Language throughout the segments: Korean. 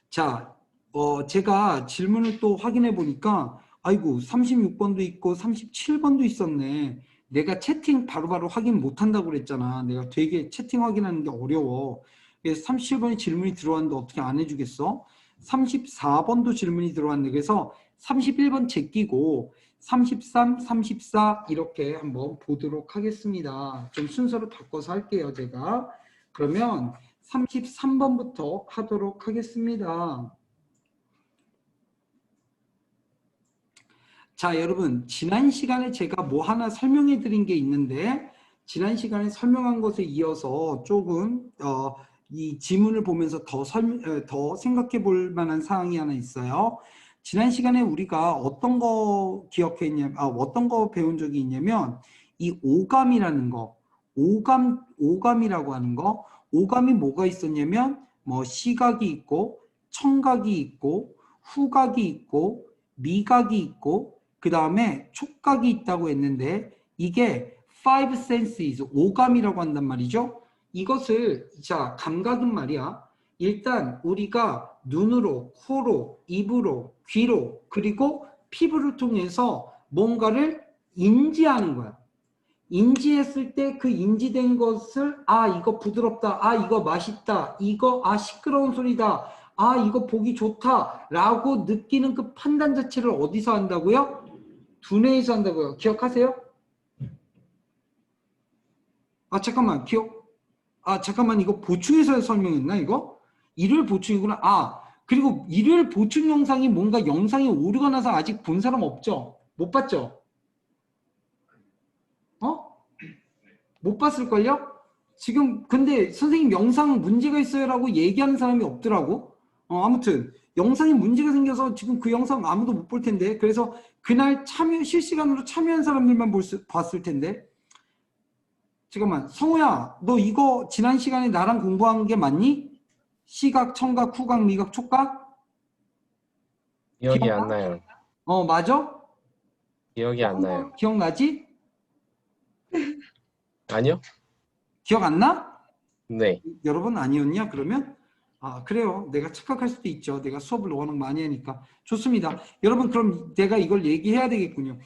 자, 제가 질문을 또 확인해 보니까 아이고 36번도 있고 37번도 있었네. 내가 채팅 바로바로 확인 못한다고 그랬잖아. 내가 되게 채팅 확인하는 게 어려워. 그래서 37번에 질문이 들어왔는데 어떻게 안 해주겠어? 34번도 질문이 들어왔네. 그래서 31번 제끼고 33, 34 이렇게 한번 보도록 하겠습니다. 좀 순서를 바꿔서 할게요, 제가. 그러면 33번부터 하도록 하겠습니다. 자, 여러분, 지난 시간에 제가 뭐 하나 설명해 드린 게 있는데, 지난 시간에 설명한 것에 이어서 조금 이 지문을 보면서 더 생각해 볼 만한 사항이 하나 있어요. 지난 시간에 우리가 어떤 거 기억했냐면, 어떤 거 배운 적이 있냐면, 이 오감이라는 거, 오감이라고 하는 거, 오감이 뭐가 있었냐면, 뭐 시각이 있고, 청각이 있고, 후각이 있고, 미각이 있고, 그 다음에 촉각이 있다고 했는데 이게 five senses, 오감이라고 한단 말이죠. 이것을 자 감각은 말이야. 일단 우리가 눈으로, 코로, 입으로, 귀로 그리고 피부를 통해서 뭔가를 인지하는 거야. 인지했을 때 그 인지된 것을 이거 부드럽다, 이거 맛있다, 이거 시끄러운 소리다, 이거 보기 좋다 라고 느끼는 그 판단 자체를 어디서 한다고요? 두뇌에서 한다고요. 기억하세요? 잠깐만 잠깐만 이거 보충해서 설명했나 이거? 일요일 보충이구나. 그리고 일요일 보충 영상이 뭔가 영상이 오류가 나서 아직 본 사람 없죠? 못 봤죠? 못 봤을걸요? 지금 근데 선생님 영상 문제가 있어요라고 얘기하는 사람이 없더라고. 아무튼 영상에 문제가 생겨서 지금 그 영상 아무도 못 볼 텐데 그래서 그날 실시간으로 참여한 사람들만 봤을 텐데. 잠깐만 성우야 너 이거 지난 시간에 나랑 공부한 게 맞니? 시각, 청각, 후각, 미각, 촉각? 기억이 안 나요. 맞아? 기억이 안 나요. 기억나지? 아니요? 기억 안 나? 네. 여러분 아니었냐 그러면? 그래요. 내가 착각할 수도 있죠. 내가 수업을 워낙 많이 하니까. 좋습니다. 여러분 그럼 내가 이걸 얘기해야 되겠군요.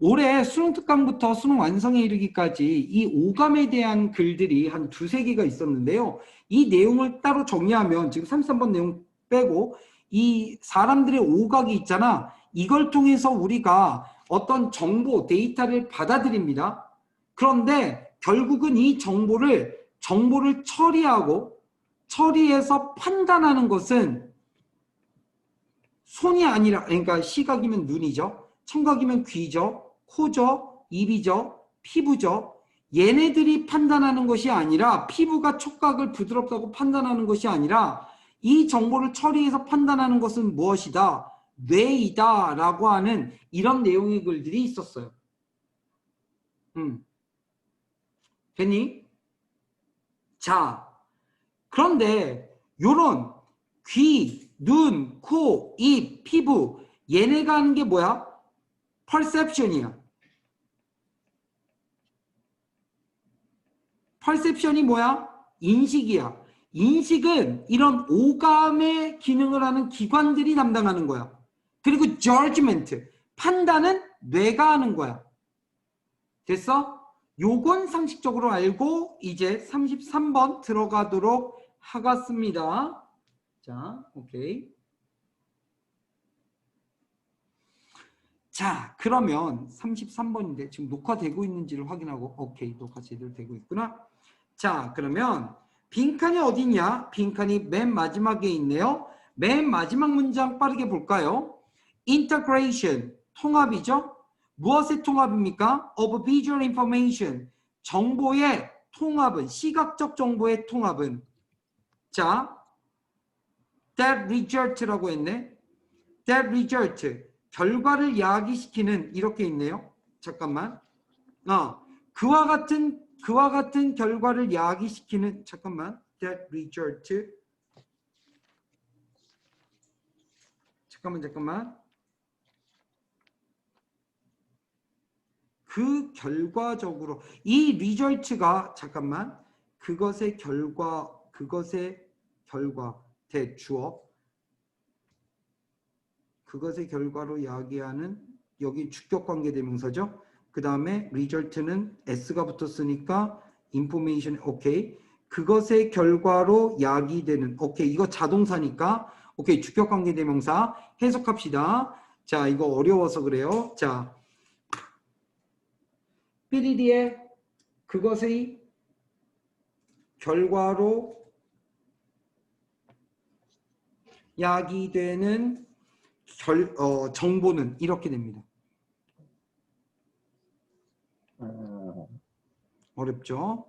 올해 수능 특강부터 수능 완성에 이르기까지 이 오감에 대한 글들이 한 두세 개가 있었는데요. 이 내용을 따로 정리하면 지금 33번 내용 빼고 이 사람들의 오각이 있잖아. 이걸 통해서 우리가 어떤 정보, 데이터를 받아들입니다. 그런데 결국은 이 정보를 처리해서 판단하는 것은 손이 아니라, 그러니까 시각이면 눈이죠. 청각이면 귀죠. 코죠. 입이죠. 피부죠. 얘네들이 판단하는 것이 아니라 피부가 촉각을 부드럽다고 판단하는 것이 아니라 이 정보를 처리해서 판단하는 것은 무엇이다? 뇌이다 라고 하는 이런 내용의 글들이 있었어요. 됐니? 자, 그런데 요런 귀, 눈, 코, 입, 피부 얘네가 하는 게 뭐야? 퍼셉션이야. 퍼셉션이 뭐야? 인식이야. 인식은 이런 오감의 기능을 하는 기관들이 담당하는 거야. 그리고 judgment, 판단은 뇌가 하는 거야. 됐어? 요건 상식적으로 알고 이제 33번 들어가도록 하겠습니다. 자, 오케이. 자, 그러면 33번인데 지금 녹화되고 있는지를 확인하고 오케이, 녹화 제대로 되고 있구나. 자, 그러면 빈칸이 어디 있냐? 빈칸이 맨 마지막에 있네요. 맨 마지막 문장 빠르게 볼까요? Integration, 통합이죠? 무엇의 통합입니까? Of visual information, 정보의 통합은, 시각적 정보의 통합은. 자, that result라고 했네. that result, 결과를 야기시키는 이렇게 있네요. 잠깐만. 그와 같은 결과를 야기시키는 잠깐만. that result. 잠깐만. 그 결과적으로 이 result가 잠깐만. 그것의 결과 주어. 그것의 결과로 야기하는 여기 주격관계대명사죠. 그 다음에 result는 s가 붙었으니까 information 오케이. 그것의 결과로 야기되는 오케이. 이거 자동사니까 오케이. 주격관계대명사 해석합시다. 자, 이거 어려워서 그래요. 자, 삐리리의 그것의 결과로 야기되는 정보는 이렇게 됩니다. 어렵죠?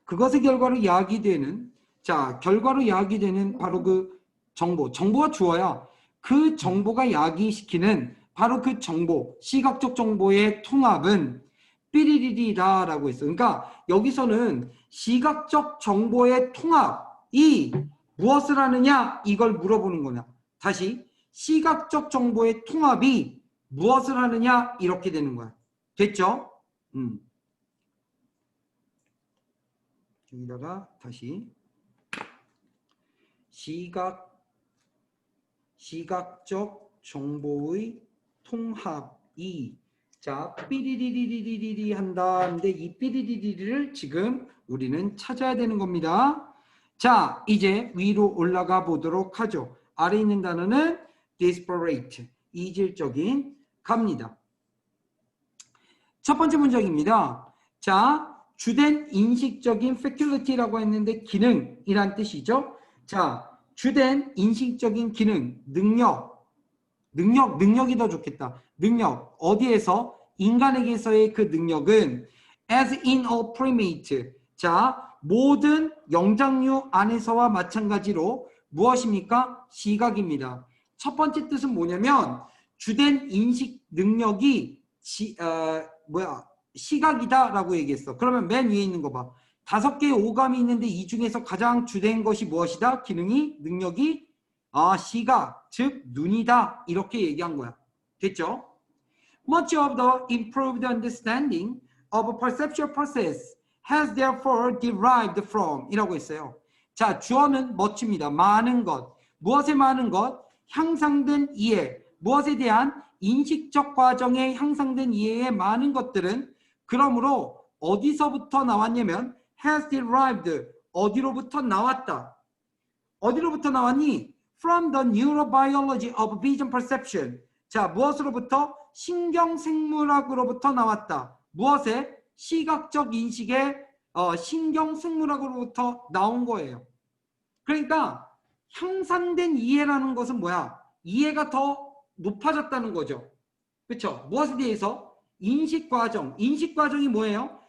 그것의 결과로 야기되는 자, 결과로 야기되는 바로 그 정보가 주어야 그 정보가 야기시키는 바로 그 정보, 시각적 정보의 통합은 삐리리리다라고 했어요. 그러니까 여기서는 시각적 정보의 통합이 무엇을 하느냐 이걸 물어보는 거냐. 다시 시각적 정보의 통합이 무엇을 하느냐 이렇게 되는 거야. 됐죠? 여기다가 다시 시각적 정보의 통합이 자 삐리리리리리리 한다. 근데 이 삐리리리리를 지금 우리는 찾아야 되는 겁니다. 자, 이제 위로 올라가 보도록 하죠. 아래 있는 단어는 disparate, 이질적인 갑니다. 첫 번째 문장입니다. 자, 주된 인식적인 faculty라고 했는데 기능이란 뜻이죠. 자, 주된 인식적인 기능, 능력이 더 좋겠다. 능력, 어디에서? 인간에게서의 그 능력은 as in a primate. 자, 모든 영장류 안에서와 마찬가지로 무엇입니까? 시각입니다. 첫 번째 뜻은 뭐냐면 주된 인식 능력이 시각이다라고 얘기했어. 그러면 맨 위에 있는 거 봐. 5개의 오감이 있는데 이 중에서 가장 주된 것이 무엇이다? 기능이, 능력이 시각, 즉 눈이다. 이렇게 얘기한 거야. 됐죠? Much of the improved understanding of a perceptual process has therefore derived from 이라고 했어요. 자, 주어는 much입니다. 많은 것. 무엇의 많은 것? 향상된 이해. 무엇에 대한 인식적 과정에 향상된 이해의 많은 것들은 그러므로 어디서부터 나왔냐면 has derived 어디로부터 나왔다. 어디로부터 나왔니? From the neurobiology of vision perception. 자, 무엇으로부터? 신경생물학으로부터 나왔다. 무엇에? 시각적 인식의 신경생물학으로부터 나온 거예요. 그러니까 향상된 이해라는 것은 뭐야? 이해가 더 높아졌다는 거죠. 그렇죠? 무엇에 대해서? 인식과정. 인식과정이 뭐예요?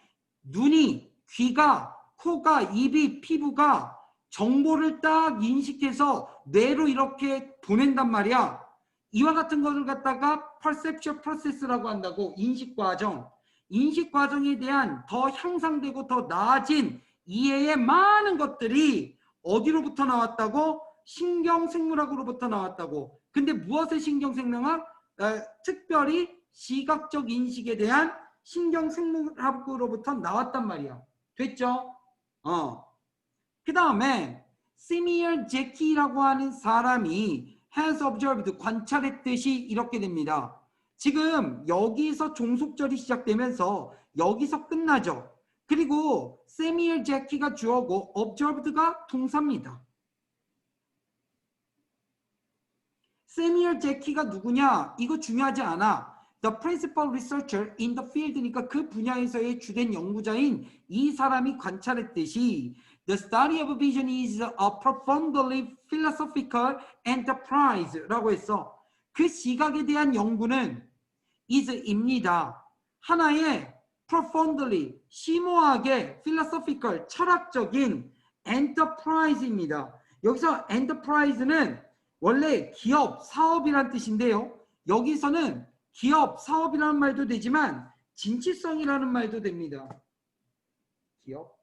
눈이, 귀가, 코가, 입이, 피부가 정보를 딱 인식해서 뇌로 이렇게 보낸단 말이야. 이와 같은 것을 갖다가 perceptual process라고 한다고. 인식과정. 인식과정에 대한 더 향상되고 더 나아진 이해의 많은 것들이 어디로부터 나왔다고? 신경생물학으로부터 나왔다고. 근데 무엇의 신경생물학? 특별히 시각적 인식에 대한 신경생물학으로부터 나왔단 말이야. 됐죠? 그 다음에 시미얼 제키라고 하는 사람이 has observed, 관찰했듯이 이렇게 됩니다. 지금 여기서 종속절이 시작되면서 여기서 끝나죠. 그리고 세미얼 제키가 주어고 observed가 동사입니다. 세미얼 제키가 누구냐? 이거 중요하지 않아. The principal researcher in the field니까 그 분야에서의 주된 연구자인 이 사람이 관찰했듯이 The study of vision is a profoundly philosophical enterprise라고 했어. 그 시각에 대한 연구는 is입니다. 하나의 profoundly, 심오하게 philosophical, 철학적인 enterprise입니다. 여기서 enterprise는 원래 기업, 사업이란 뜻인데요. 여기서는 기업, 사업이라는 말도 되지만 진취성이라는 말도 됩니다. 기업.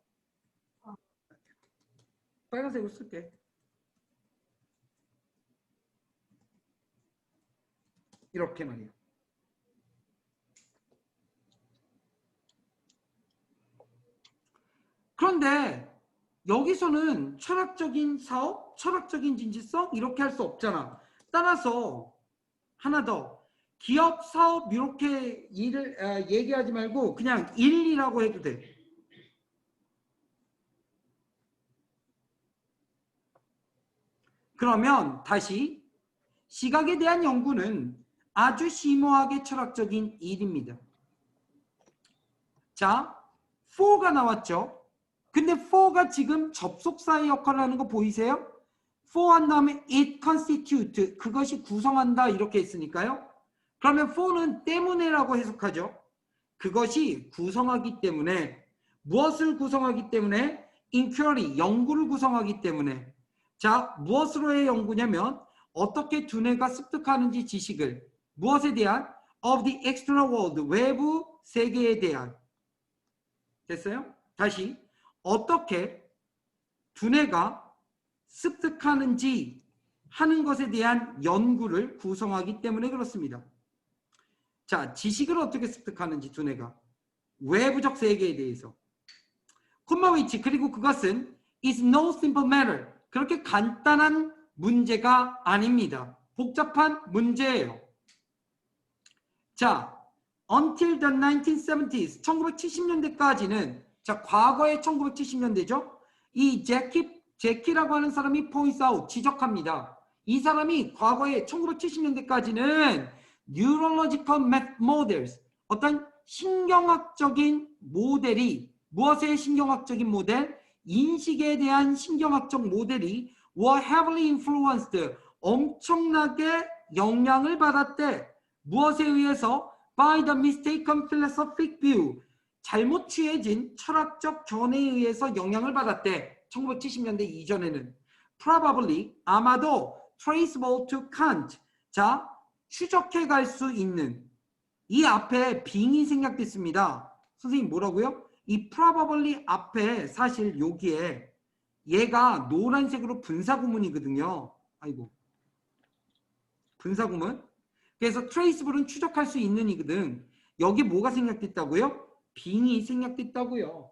빨간색으로 쓸게. 이렇게 말이야. 그런데 여기서는 철학적인 사업, 철학적인 진지성 이렇게 할 수 없잖아. 따라서 하나 더 기업, 사업 이렇게 얘기하지 말고 그냥 일이라고 해도 돼. 그러면 다시 시각에 대한 연구는 아주 심오하게 철학적인 일입니다. 자, for가 나왔죠. 근데 for가 지금 접속사의 역할을 하는 거 보이세요? for 한 다음에 it constitute, 그것이 구성한다 이렇게 했으니까요. 그러면 for는 때문에라고 해석하죠. 그것이 구성하기 때문에, 무엇을 구성하기 때문에? inquiry, 연구를 구성하기 때문에. 자, 무엇으로의 연구냐면 어떻게 두뇌가 습득하는지 지식을, 무엇에 대한? of the external world, 외부 세계에 대한. 됐어요? 다시 어떻게 두뇌가 습득하는지 하는 것에 대한 연구를 구성하기 때문에 그렇습니다. 자, 지식을 어떻게 습득하는지 두뇌가 외부적 세계에 대해서. 콤마 위치, 그리고 그것은 is no simple matter, 그렇게 간단한 문제가 아닙니다. 복잡한 문제예요. 자, until the 1970s, 1970년대까지는, 자, 과거의 1970년대죠. 이 제키라고 하는 사람이 points out, 지적합니다. 이 사람이 과거의 1970년대까지는 neurological models, 어떤 신경학적인 모델이, 무엇의 신경학적인 모델? 인식에 대한 신경학적 모델이 were heavily influenced, 엄청나게 영향을 받았대. 무엇에 의해서? by the mistaken philosophic view, 잘못 취해진 철학적 견해에 의해서 영향을 받았대. 1970년대 이전에는. probably, 아마도 traceable to Kant, 자, 추적해 갈 수 있는. 이 앞에 빙이 생략됐습니다. 선생님 뭐라고요? 이 probably 앞에 사실 여기에 얘가 노란색으로 분사구문이거든요. 아이고. 분사구문. 그래서 traceable은 추적할 수 있는 이거든. 여기 뭐가 생략됐다고요? 빙이 생략됐다고요.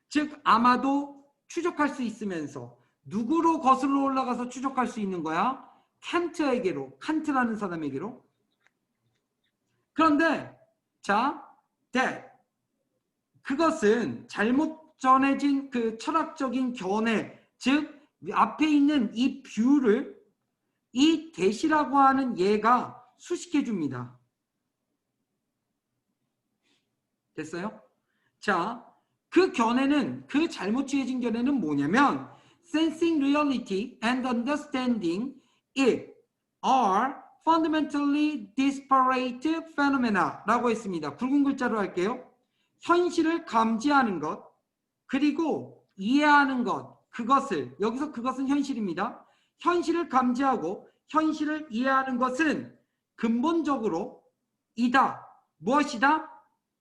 즉 아마도 추적할 수 있으면서 누구로 거슬러 올라가서 추적할 수 있는 거야? 칸트에게로, 칸트라는 사람에게로. 그런데 자, 그것은 잘못 전해진 그 철학적인 견해, 즉 앞에 있는 이 뷰를 이 대시라고 하는 얘가 수식해 줍니다. 됐어요? 자, 그 견해는, 그 잘못 취해진 견해는 뭐냐면 sensing reality and understanding it are fundamentally disparate phenomena 라고 했습니다. 굵은 글자로 할게요. 현실을 감지하는 것, 그리고 이해하는 것, 그것을, 여기서 그것은 현실입니다. 현실을 감지하고 현실을 이해하는 것은 근본적으로 이다. 무엇이다?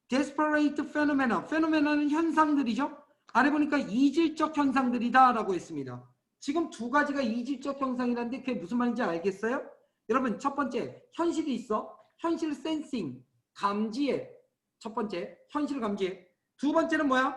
disparate phenomena. phenomena는 현상들이죠. 아래 보니까 이질적 현상들이다 라고 했습니다. 지금 두 가지가 이질적 현상이라는데 그게 무슨 말인지 알겠어요? 여러분, 첫 번째, 현실이 있어. 현실 센싱, 감지해. 첫 번째, 현실을 감지해. 두 번째는 뭐야?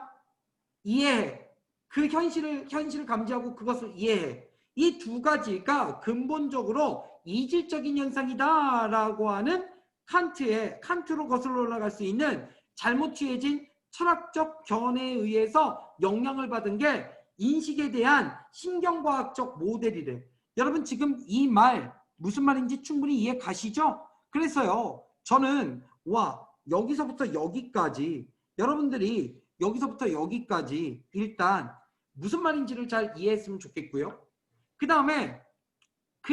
이해해. 그 현실을 감지하고 그것을 이해해. 이 두 가지가 근본적으로 이질적인 현상이다 라고 하는 칸트로 거슬러 올라갈 수 있는 잘못 취해진 철학적 견해에 의해서 영향을 받은 게 인식에 대한 신경과학적 모델이래. 여러분 지금 이 말 무슨 말인지 충분히 이해 가시죠? 그래서요, 저는 여기서부터 여기까지, 여러분들이 여기서부터 여기까지 일단 무슨 말인지를 잘 이해했으면 좋겠고요. 그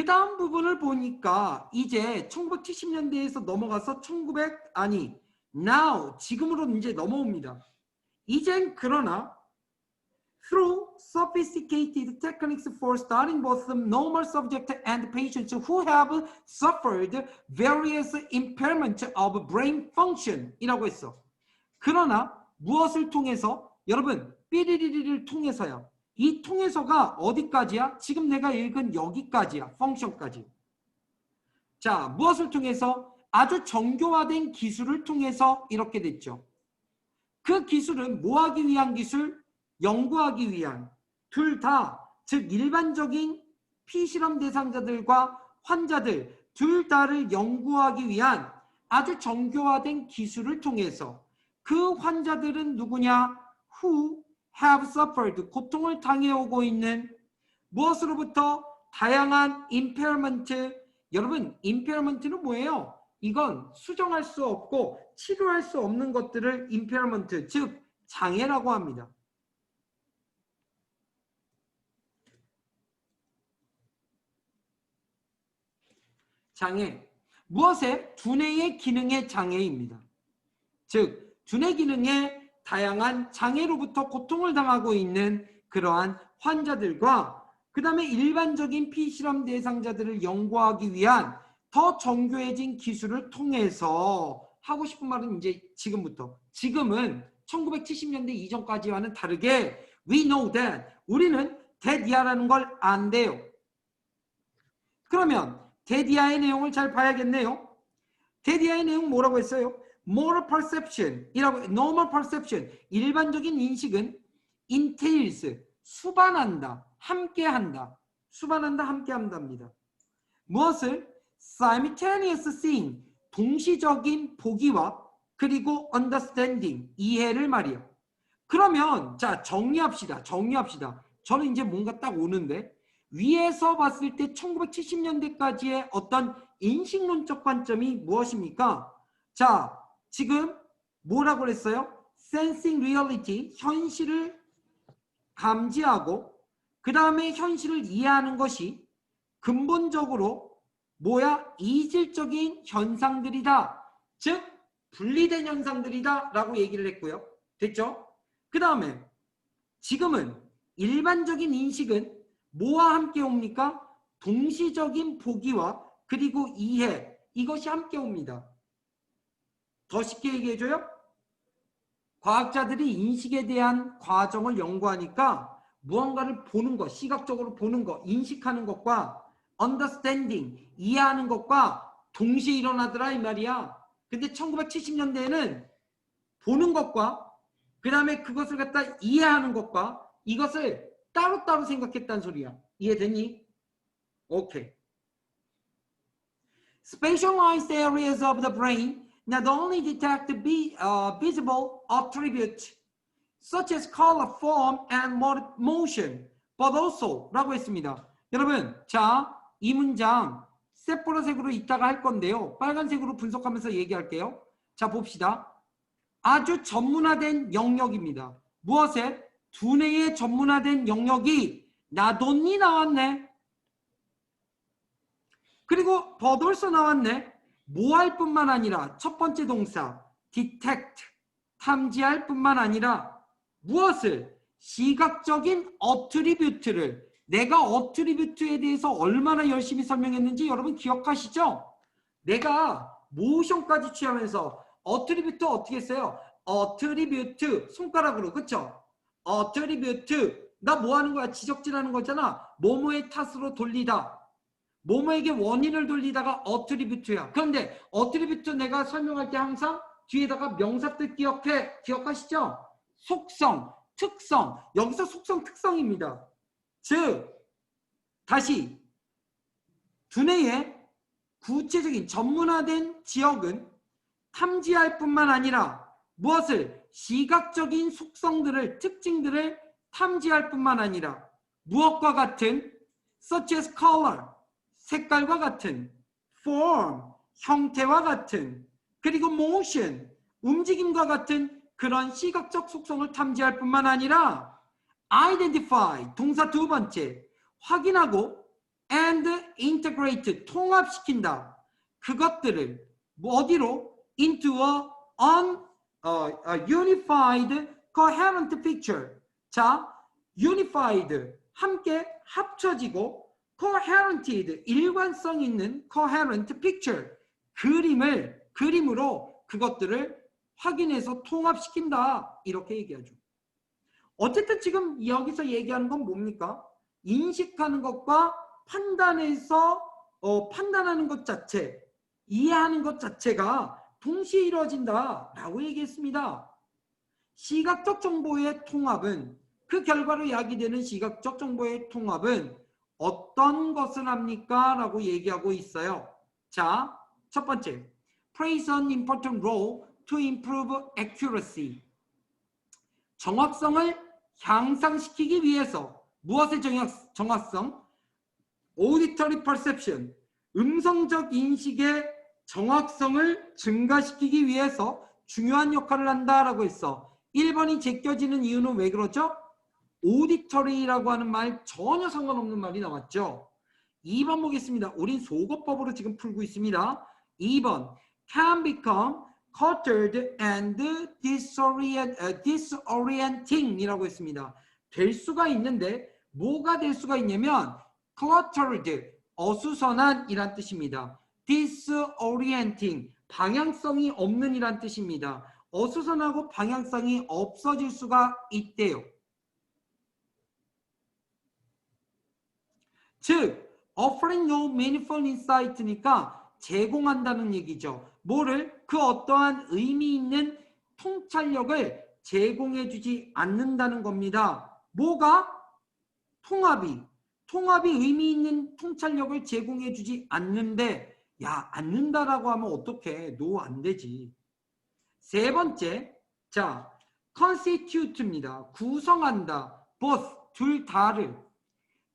다음 부분을 보니까 이제 1970년대에서 넘어가서 지금으로 이제 넘어옵니다. 이젠 그러나 through sophisticated techniques for studying both the normal subject and patients who have suffered various impairment of brain function 이라고 했어. 그러나 무엇을 통해서? 여러분, 삐리리리를 통해서야. 이 통해서가 어디까지야? 지금 내가 읽은 여기까지야. 펑션까지. 자, 무엇을 통해서? 아주 정교화된 기술을 통해서 이렇게 됐죠. 그 기술은 뭐 하기 위한 기술? 연구하기 위한, 둘 다, 즉 일반적인 피실험 대상자들과 환자들 둘 다를 연구하기 위한 아주 정교화된 기술을 통해서 그 환자들은 누구냐? Who have suffered, 고통을 당해오고 있는 무엇으로부터? 다양한 impairment. 여러분, impairment는 뭐예요? 이건 수정할 수 없고 치료할 수 없는 것들을 impairment, 즉 장애라고 합니다. 장애, 무엇의? 두뇌의 기능의 장애입니다. 즉 두뇌 기능의 다양한 장애로부터 고통을 당하고 있는 그러한 환자들과 그 다음에 일반적인 피실험 대상자들을 연구하기 위한 더 정교해진 기술을 통해서 하고 싶은 말은 이제 지금부터, 지금은 1970년대 이전까지와는 다르게 we know that, 우리는 that이라는 걸 안돼요. 그러면 that이의 내용을 잘 봐야겠네요. that이의 내용 뭐라고 했어요? moral perception 이라고, normal perception, 일반적인 인식은 entails, 수반한다, 함께한다, 수반한다, 함께한답니다. 무엇을? simultaneous seeing, 동시적인 보기와 그리고 understanding, 이해를 말이요. 그러면 자 정리합시다. 저는 이제 뭔가 딱 오는데, 위에서 봤을 때 1970년대까지의 어떤 인식론적 관점이 무엇입니까? 자, 지금 뭐라고 그랬어요? Sensing reality, 현실을 감지하고 그 다음에 현실을 이해하는 것이 근본적으로 뭐야? 이질적인 현상들이다. 즉 분리된 현상들이다 라고 얘기를 했고요. 됐죠? 그 다음에 지금은 일반적인 인식은 뭐와 함께 옵니까? 동시적인 보기와 그리고 이해, 이것이 함께 옵니다. 더 쉽게 얘기해줘요? 과학자들이 인식에 대한 과정을 연구하니까 무언가를 보는 것, 시각적으로 보는 것, 인식하는 것과 understanding, 이해하는 것과 동시에 일어나더라 이 말이야. 근데 1970년대에는 보는 것과 그 다음에 그것을 갖다 이해하는 것과 이것을 따로따로 생각했다는 소리야. 이해됐니? 오케이. Specialized areas of the brain not only detect visible attributes such as color, form, and motion, but also 라고 했습니다. 여러분, 자, 이 문장 세포로색으로 이따가 할 건데요. 빨간색으로 분석하면서 얘기할게요. 자, 봅시다. 아주 전문화된 영역입니다. 무엇에? 두뇌의 전문화된 영역이 not only 나왔네. 그리고 but also 나왔네. 뭐 할 뿐만 아니라 첫 번째 동사 detect, 탐지할 뿐만 아니라 무엇을? 시각적인 어트리뷰트를, 내가 어트리뷰트에 대해서 얼마나 열심히 설명했는지 여러분 기억하시죠? 내가 모션까지 취하면서 어트리뷰트 어떻게 했어요? 어트리뷰트 손가락으로, 그쵸? 어트리뷰트, 나 뭐 하는 거야? 지적질하는 거잖아. 뭐뭐의 탓으로 돌리다, 뭐뭐에게 원인을 돌리다가 어트리뷰트야. 그런데 어트리뷰트 내가 설명할 때 항상 뒤에다가 명사뜻 기억하시죠? 속성, 특성, 여기서 속성, 특성입니다. 즉 다시 두뇌의 구체적인 전문화된 지역은 탐지할 뿐만 아니라 무엇을? 시각적인 속성들을, 특징들을 탐지할 뿐만 아니라 무엇과 같은? such as color, 색깔과 같은, form, 형태와 같은, 그리고 motion, 움직임과 같은 그런 시각적 속성을 탐지할 뿐만 아니라 identify, 동사 두 번째, 확인하고 and integrate, 통합시킨다. 그것들을 어디로? into a unified coherent picture. 자, unified, 함께 합쳐지고 coherent, 일관성 있는 coherent picture, 그림으로 그것들을 확인해서 통합시킨다. 이렇게 얘기하죠. 어쨌든 지금 여기서 얘기하는 건 뭡니까? 인식하는 것과 판단해서 판단하는 것 자체, 이해하는 것 자체가 동시에 이루어진다라고 얘기했습니다. 시각적 정보의 통합은 그 결과로 야기되는 시각적 정보의 통합은 어떤 것을 합니까? 라고 얘기하고 있어요. 자, 첫 번째, plays an important role to improve accuracy. 정확성을 향상시키기 위해서 무엇의 정확성? auditory perception, 음성적 인식의 정확성을 증가시키기 위해서 중요한 역할을 한다라고 했어. 1번이 제껴지는 이유는 왜 그러죠? auditory라고 하는 말 전혀 상관없는 말이 나왔죠. 2번 보겠습니다. 우린 소거법으로 지금 풀고 있습니다. 2번 can become cluttered and disorienting 이라고 했습니다. 될 수가 있는데 뭐가 될 수가 있냐면 cluttered, 어수선한 이란 뜻입니다. disorienting, 방향성이 없는 이란 뜻입니다. 어수선하고 방향성이 없어질 수가 있대요. 즉, offering no meaningful insight니까 제공한다는 얘기죠. 뭐를? 그 어떠한 의미 있는 통찰력을 제공해주지 않는다는 겁니다. 뭐가? 통합이 의미 있는 통찰력을 제공해주지 않는데, 야, 않는다라고 하면 어떡해? 노, 안 되지. 세 번째, 자, constitute입니다. 구성한다. both, 둘 다를.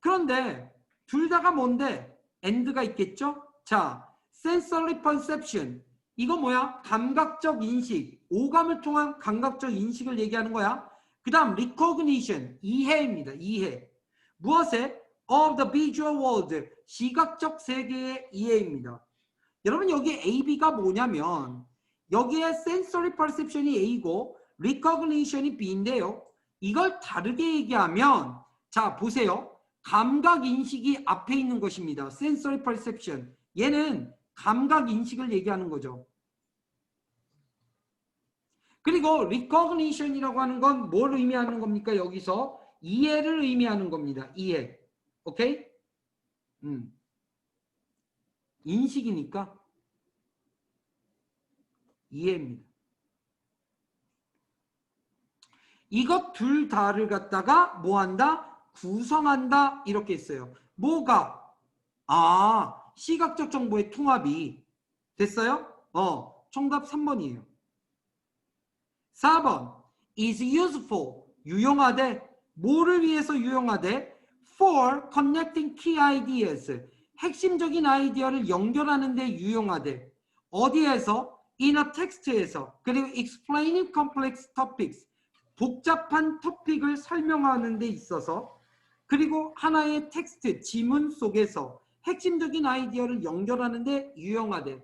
그런데 둘 다가 뭔데? and가 있겠죠? 자, sensory perception. 이거 뭐야? 감각적 인식. 오감을 통한 감각적 인식을 얘기하는 거야. 그 다음 recognition. 이해입니다. 이해. 무엇에? of the visual world. 시각적 세계의 이해입니다. 여러분 여기 A, B가 뭐냐면 여기에 sensory perception이 A고 recognition이 B인데요. 이걸 다르게 얘기하면 자 보세요. 감각 인식이 앞에 있는 것입니다. sensory perception. 얘는 감각 인식을 얘기하는 거죠. 그리고 recognition이라고 하는 건 뭘 의미하는 겁니까? 여기서 이해를 의미하는 겁니다. 이해. 오케이? 인식이니까 이해입니다. 이것 둘 다를 갖다가 뭐 한다? 구성한다 이렇게 했어요. 뭐가? 아, 시각적 정보의 통합이 됐어요? 정답 3번이에요. 4번 is useful, 유용하대. 뭐를 위해서 유용하대? for connecting key ideas, 핵심적인 아이디어를 연결하는 데 유용하대. 어디에서? in a text에서. 그리고 explaining complex topics, 복잡한 토픽을 설명하는 데 있어서. 그리고 하나의 텍스트, 지문 속에서 핵심적인 아이디어를 연결하는 데 유용하대.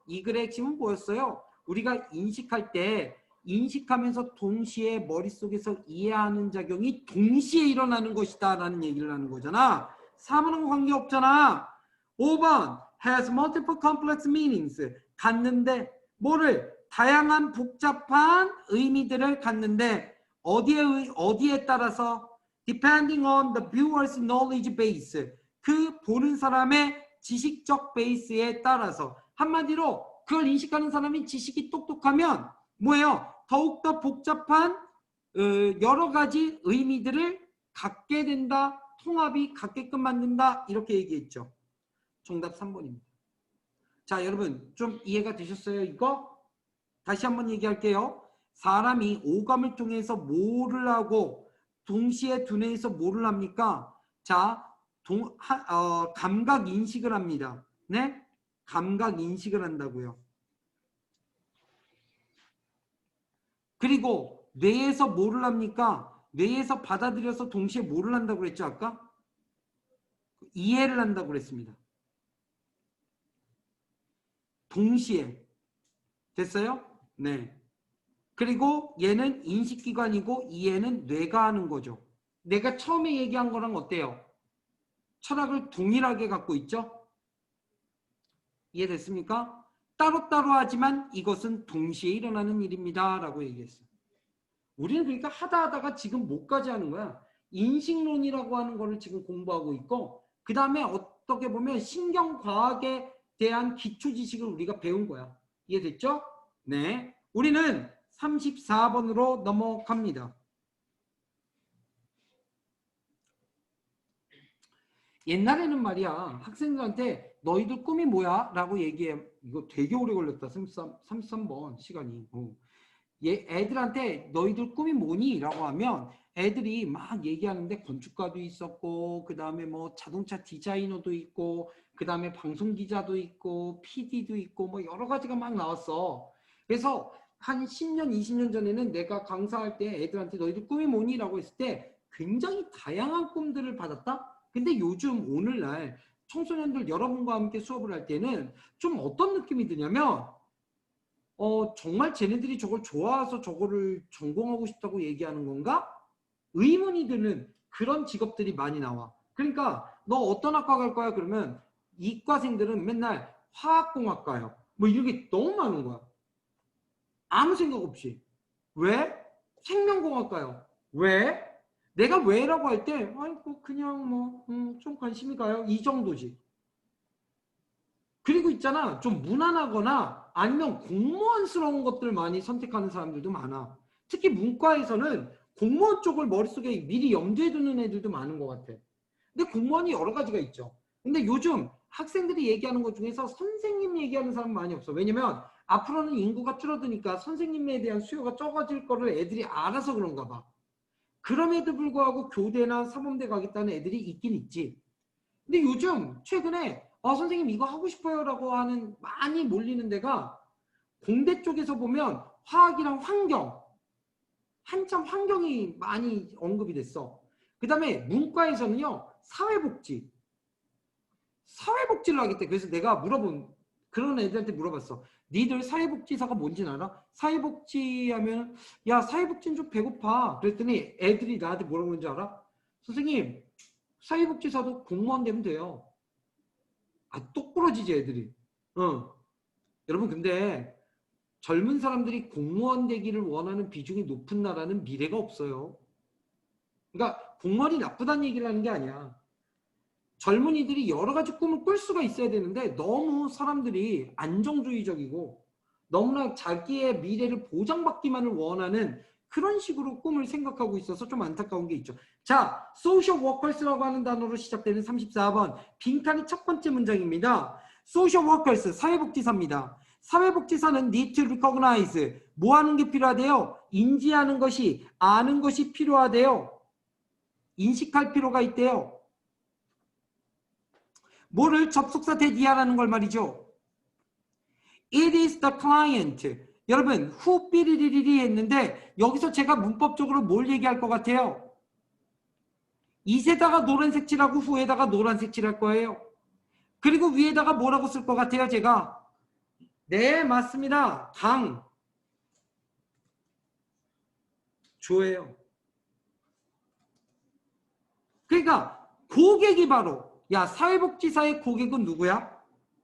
이 글의 핵심은 뭐였어요? 우리가 인식할 때 인식하면서 동시에 머릿속에서 이해하는 작용이 동시에 일어나는 것이다 라는 얘기를 하는 거잖아. 3은 관계없잖아. 5번 has multiple complex meanings, 갖는데 뭐를? 다양한 복잡한 의미들을 갖는데 어디에 따라서? depending on the viewer's knowledge base, 그 보는 사람의 지식적 베이스에 따라서. 한마디로 그걸 인식하는 사람이 지식이 똑똑하면 뭐예요? 더욱더 복잡한 여러 가지 의미들을 갖게 된다. 통합이 갖게끔 만든다. 이렇게 얘기했죠. 정답 3번입니다. 자, 여러분 좀 이해가 되셨어요? 이거? 다시 한번 얘기할게요. 사람이 오감을 통해서 뭐를 하고 동시에 두뇌에서 뭐를 합니까? 자, 감각 인식을 합니다. 네? 감각 인식을 한다고요. 그리고 뇌에서 뭐를 합니까? 뇌에서 받아들여서 동시에 뭐를 한다고 그랬죠? 아까? 이해를 한다고 그랬습니다. 동시에. 됐어요? 네. 그리고 얘는 인식기관이고 이해는 뇌가 하는 거죠. 내가 처음에 얘기한 거랑 어때요? 철학을 동일하게 갖고 있죠? 이해됐습니까? 따로따로 하지만 이것은 동시에 일어나는 일입니다. 라고 얘기했어요. 우리는 그러니까 하다가 지금 뭐까지 하는 거야? 인식론이라고 하는 거를 지금 공부하고 있고, 그 다음에 어떻게 보면 신경과학의 대한 기초 지식을 우리가 배운 거야. 이해됐죠? 네. 우리는 34번으로 넘어갑니다. 옛날에는 말이야, 학생들한테 너희들 꿈이 뭐야? 라고 얘기해. 이거 되게 오래 걸렸다. 33번 시간이. 애들한테 너희들 꿈이 뭐니? 라고 하면 애들이 막 얘기하는데 건축가도 있었고, 그 다음에 뭐 자동차 디자이너도 있고, 그 다음에 방송기자도 있고, PD도 있고, 뭐 여러 가지가 막 나왔어. 그래서 한 10년, 20년 전에는 내가 강사할 때 애들한테 너희들 꿈이 뭐니? 라고 했을 때 굉장히 다양한 꿈들을 받았다? 근데 요즘 오늘날 청소년들 여러분과 함께 수업을 할 때는 좀 어떤 느낌이 드냐면 정말 쟤네들이 저걸 좋아해서 저거를 전공하고 싶다고 얘기하는 건가? 의문이 드는 그런 직업들이 많이 나와. 그러니까 너 어떤 학과 갈 거야? 그러면 이과생들은 맨날 화학공학과요. 뭐 이런 게 너무 많은 거야. 아무 생각 없이. 왜? 생명공학과요. 왜? 내가 왜라고 할 때 아이고 그냥 뭐 좀 관심이 가요. 이 정도지. 그리고 있잖아. 좀 무난하거나 아니면 공무원스러운 것들 많이 선택하는 사람들도 많아. 특히 문과에서는 공무원 쪽을 머릿속에 미리 염두에 두는 애들도 많은 것 같아. 근데 공무원이 여러 가지가 있죠. 근데 요즘 학생들이 얘기하는 것 중에서 선생님 얘기하는 사람 많이 없어. 왜냐면 앞으로는 인구가 줄어드니까 선생님에 대한 수요가 적어질 거를 애들이 알아서 그런가 봐. 그럼에도 불구하고 교대나 사범대 가겠다는 애들이 있긴 있지. 근데 요즘 최근에 선생님 이거 하고 싶어요 라고 하는 많이 몰리는 데가 공대 쪽에서 보면 화학이랑 환경, 한참 환경이 많이 언급이 됐어. 그 다음에 문과에서는요 사회복지, 사회복지를 하겠대. 그래서 내가 그런 애들한테 물어봤어. 니들 사회복지사가 뭔지는 알아? 사회복지 하면 야 사회복지는 좀 배고파. 그랬더니 애들이 나한테 뭐라고 그러는지 알아? 선생님 사회복지사도 공무원 되면 돼요. 똑 부러지지 애들이. 여러분 근데 젊은 사람들이 공무원 되기를 원하는 비중이 높은 나라는 미래가 없어요. 그러니까 공무원이 나쁘다는 얘기를 하는 게 아니야. 젊은이들이 여러 가지 꿈을 꿀 수가 있어야 되는데 너무 사람들이 안정주의적이고 너무나 자기의 미래를 보장받기만을 원하는 그런 식으로 꿈을 생각하고 있어서 좀 안타까운 게 있죠. 자, social workers라고 하는 단어로 시작되는 34번 빈칸이 첫 번째 문장입니다. social workers, 사회복지사입니다. 사회복지사는 need to recognize, 뭐 하는 게 필요하대요? 인지하는 것이, 아는 것이 필요하대요. 인식할 필요가 있대요. 뭐를 접속사 대디하라는 걸 말이죠. It is the client. 여러분 who 삐리리리리 했는데 여기서 제가 문법적으로 뭘 얘기할 것 같아요? 이에다가 노란색 칠하고 후에다가 노란색 칠할 거예요. 그리고 위에다가 뭐라고 쓸 것 같아요 제가? 네 맞습니다. 조예요. 그러니까 고객이 바로 야 사회복지사의 고객은 누구야?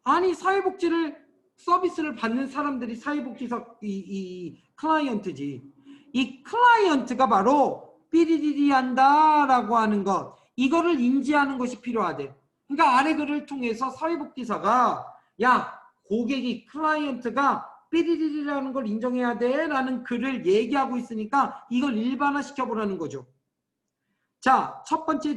아니 사회복지를 서비스를 받는 사람들이 사회복지사 이 클라이언트지. 이 클라이언트가 바로 삐리리리 한다라고 하는 것. 이거를 인지하는 것이 필요하대. 그러니까 아래 글을 통해서 사회복지사가 야 고객이 클라이언트가 삐리리리라는 걸 인정해야 돼 라는 글을 얘기하고 있으니까 이걸 일반화 시켜보라는 거죠. 자,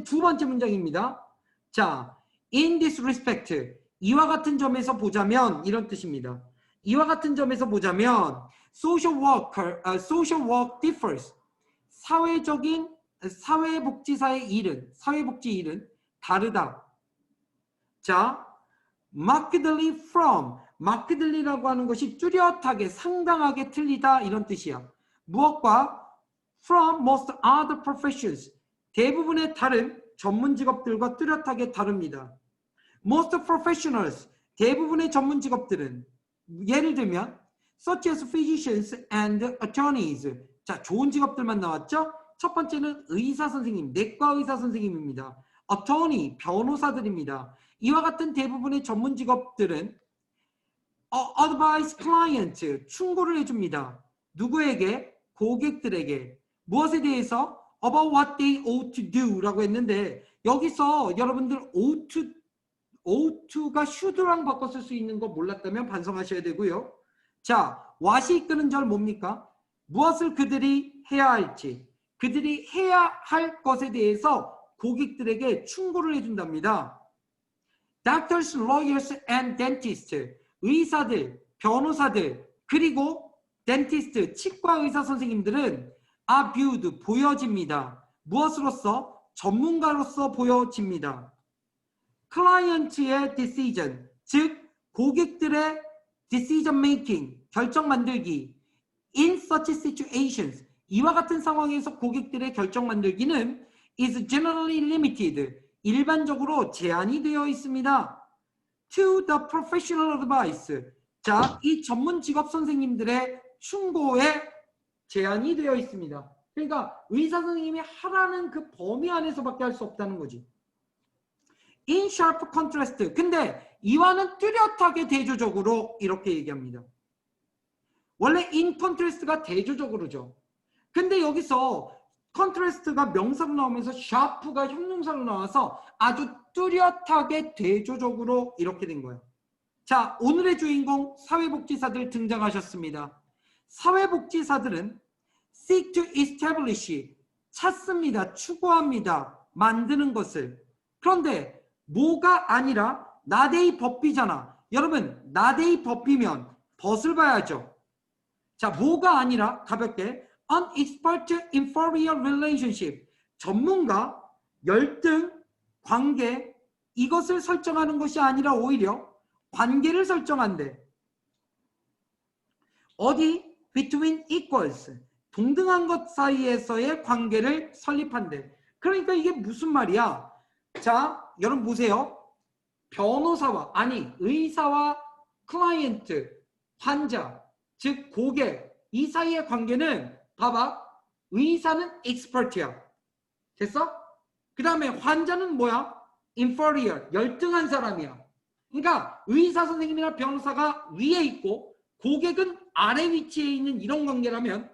두 번째 문장입니다. 자, in this respect, 이와 같은 점에서 보자면 이런 뜻입니다. 이와 같은 점에서 보자면 social work differs. 사회복지사의 일은, 사회복지 일은 다르다. 자, markedly from, markedly라고 하는 것이 뚜렷하게, 상당하게 틀리다 이런 뜻이야. 무엇과? From most other professions. 대부분의 다른 전문 직업들과 뚜렷하게 다릅니다. Most professionals, 대부분의 전문 직업들은 예를 들면 such as physicians and attorneys. 자, 좋은 직업들만 나왔죠? 첫 번째는 의사 선생님, 내과 의사 선생님입니다. attorney, 변호사들입니다. 이와 같은 대부분의 전문 직업들은 advise client, 충고를 해줍니다. 누구에게? 고객들에게. 무엇에 대해서? about what they ought to do 라고 했는데 여기서 여러분들 ought oughto가 should랑 바꿔 쓸 수 있는 거 몰랐다면 반성하셔야 되고요. 자, what이 이끄는 절 뭡니까? 무엇을 그들이 해야 할지, 그들이 해야 할 것에 대해서 고객들에게 충고를 해준답니다. Doctors, lawyers, and dentists. 의사들, 변호사들, 그리고 dentist, 치과 의사 선생님들은 are viewed, 보여집니다. 무엇으로서? 전문가로서 보여집니다. 클라이언트의 decision, 즉 고객들의 decision making, 결정 만들기. In such situations, 이와 같은 상황에서 고객들의 결정 만들기는 is generally limited, 일반적으로 제한이 되어 있습니다. To the professional advice, 자, 이 전문 직업 선생님들의 충고에 제한이 되어 있습니다. 그러니까 의사 선생님이 하라는 그 범위 안에서밖에 할 수 없다는 거지. In sharp contrast, 근데 이와는 뚜렷하게 대조적으로 이렇게 얘기합니다. 원래 in contrast가 대조적으로죠. 근데 여기서 contrast가 명사로 나오면서 sharp가 형용사로 나와서 아주 뚜렷하게 대조적으로 이렇게 된 거예요. 자, 오늘의 주인공 사회복지사들 등장하셨습니다. 사회복지사들은 seek to establish, 찾습니다. 추구합니다. 만드는 것을. 그런데 뭐가 아니라 나데이 법비잖아. 여러분, 나데이 법비면 벗을 봐야죠. 자, 뭐가 아니라 가볍게 an expert inferior relationship, 전문가, 열등, 관계, 이것을 설정하는 것이 아니라 오히려 관계를 설정한대. 어디? between equals, 동등한 것 사이에서의 관계를 설립한대. 그러니까 이게 무슨 말이야? 자, 여러분 보세요. 변호사와, 아니 의사와 클라이언트, 환자, 즉 고객, 이 사이의 관계는 봐봐. 의사는 expert야. 됐어? 그 다음에 환자는 뭐야? inferior, 열등한 사람이야. 그러니까 의사 선생님이나 변호사가 위에 있고 고객은 아래 위치에 있는 이런 관계라면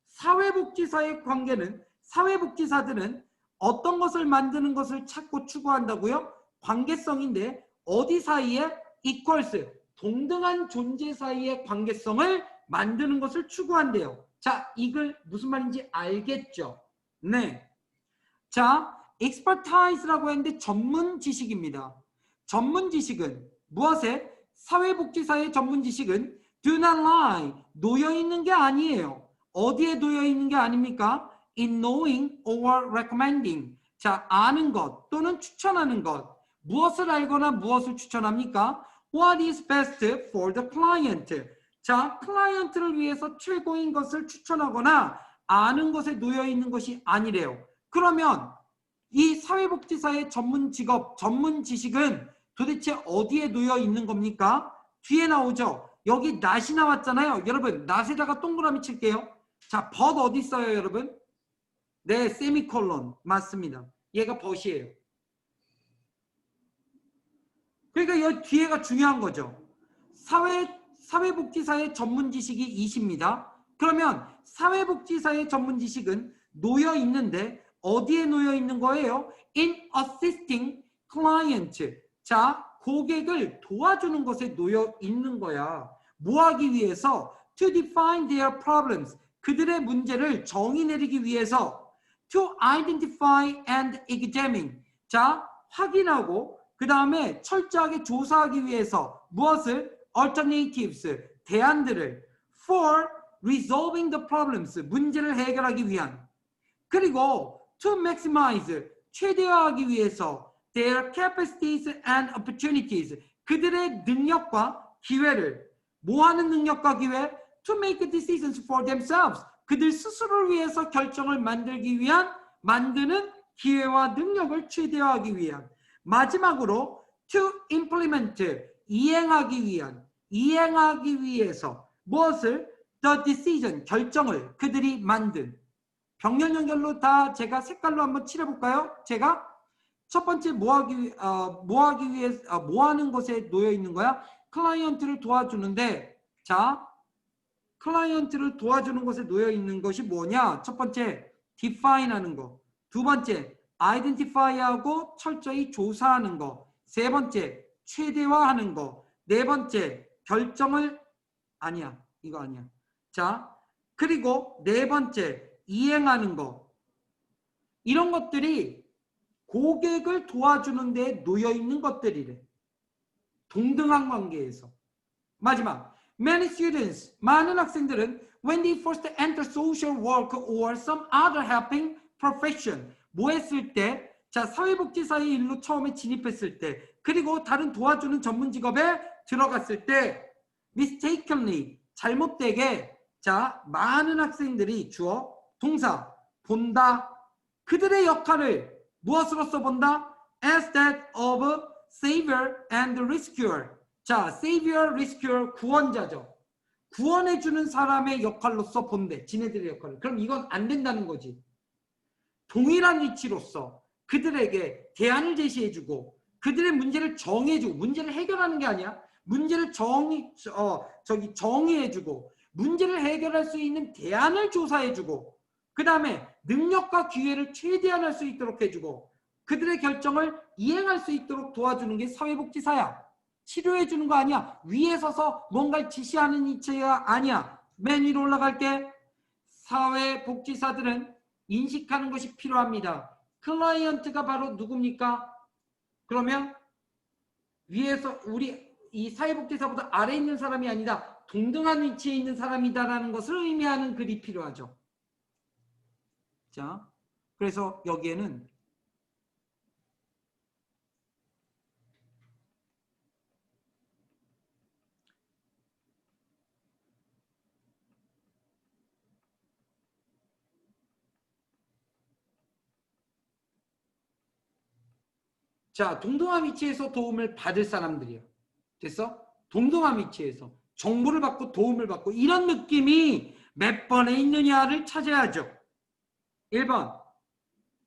사회복지사의 관계는, 사회복지사들은 어떤 것을 만드는 것을 찾고 추구한다고요? 관계성인데 어디 사이에? equals, 동등한 존재 사이의 관계성을 만드는 것을 추구한대요. 자, 이걸 무슨 말인지 알겠죠? 네. 자, expertise라고 했는데 전문 지식입니다. 전문 지식은 무엇에? 사회복지사의 전문 지식은 do not lie, 놓여 있는 게 아니에요. 어디에 놓여 있는 게 아닙니까? in knowing or recommending. 자, 아는 것 또는 추천하는 것. 무엇을 알거나 무엇을 추천합니까? What is best for the client. 자, 클라이언트를 위해서 최고인 것을 추천하거나 아는 것에 놓여 있는 것이 아니래요. 그러면 이 사회복지사의 전문 직업, 전문 지식은 도대체 어디에 놓여 있는 겁니까? 뒤에 나오죠. 여기 not이 나왔잖아요. 여러분, not에다가 동그라미 칠게요. 자, but 어디 있어요, 여러분? 네, 세미콜론. 맞습니다. 얘가 but이에요. 그러니까 이 뒤에가 중요한 거죠. 사회복지사의 전문 지식이 20입니다. 그러면 사회복지사의 전문 지식은 놓여 있는데 어디에 놓여 있는 거예요? In assisting client. 자, 고객을 도와주는 것에 놓여 있는 거야. 뭐 하기 위해서? To define their problems. 그들의 문제를 정의 내리기 위해서. To identify and examine. 자, 확인하고 그 다음에 철저하게 조사하기 위해서 무엇을? alternatives, 대안들을. For resolving the problems, 문제를 해결하기 위한. 그리고 to maximize, 최대화하기 위해서 their capacities and opportunities, 그들의 능력과 기회를. 뭐 하는 능력과 기회? To make decisions for themselves, 그들 스스로를 위해서 결정을 만들기 위한, 만드는 기회와 능력을 최대화하기 위한. 마지막으로 to implement, 이행하기 위한, 이행하기 위해서 무엇을? The decision, 결정을 그들이 만든. 병렬 연결로 다 제가 색깔로 한번 칠해볼까요? 제가 첫 번째 뭐 하는 것에 놓여 있는 거야? 클라이언트를 도와주는데, 자, 클라이언트를 도와주는 것에 놓여 있는 것이 뭐냐? 첫 번째, define 하는 거. 두 번째, identify 하고 철저히 조사하는 거. 세 번째, 최대화하는 거. 네 번째, 결정을 아니야. 이거 아니야. 자, 그리고 네 번째, 이행하는 거. 이런 것들이 고객을 도와주는 데 놓여 있는 것들이래. 동등한 관계에서. 마지막, many students, 많은 학생들은 when they first enter social work or some other helping profession, 뭐 했을 때, 자, 사회복지사의 일로 처음에 진입했을 때, 그리고 다른 도와주는 전문 직업에 들어갔을 때, mistakenly, 잘못되게, 자, 많은 학생들이 주어, 동사, 본다, 그들의 역할을 무엇으로서 본다? As that of savior and rescuer. 자, savior, rescuer, 구원자죠. 구원해주는 사람의 역할로서 본대. 지네들의 역할을. 그럼 이건 안 된다는 거지. 동일한 위치로서 그들에게 대안을 제시해주고 그들의 문제를 정해주고, 문제를 해결하는 게 아니야. 문제를 정의해주고 문제를 해결할 수 있는 대안을 조사해주고 그 다음에 능력과 기회를 최대한할 수 있도록 해주고 그들의 결정을 이행할 수 있도록 도와주는 게 사회복지사야. 치료해주는 거 아니야. 위에 서서 뭔가를 지시하는 이체가 아니야. 맨 위로 올라갈게. 사회복지사들은 인식하는 것이 필요합니다. 클라이언트가 바로 누굽니까? 그러면 위에서 우리 이 사회복지사보다 아래에 있는 사람이 아니다. 동등한 위치에 있는 사람이다라는 것을 의미하는 글이 필요하죠. 자, 그래서 여기에는 자, 동등한 위치에서 도움을 받을 사람들이요. 됐어? 동등한 위치에서 정보를 받고 도움을 받고 이런 느낌이 몇 번에 있느냐를 찾아야죠. 1번.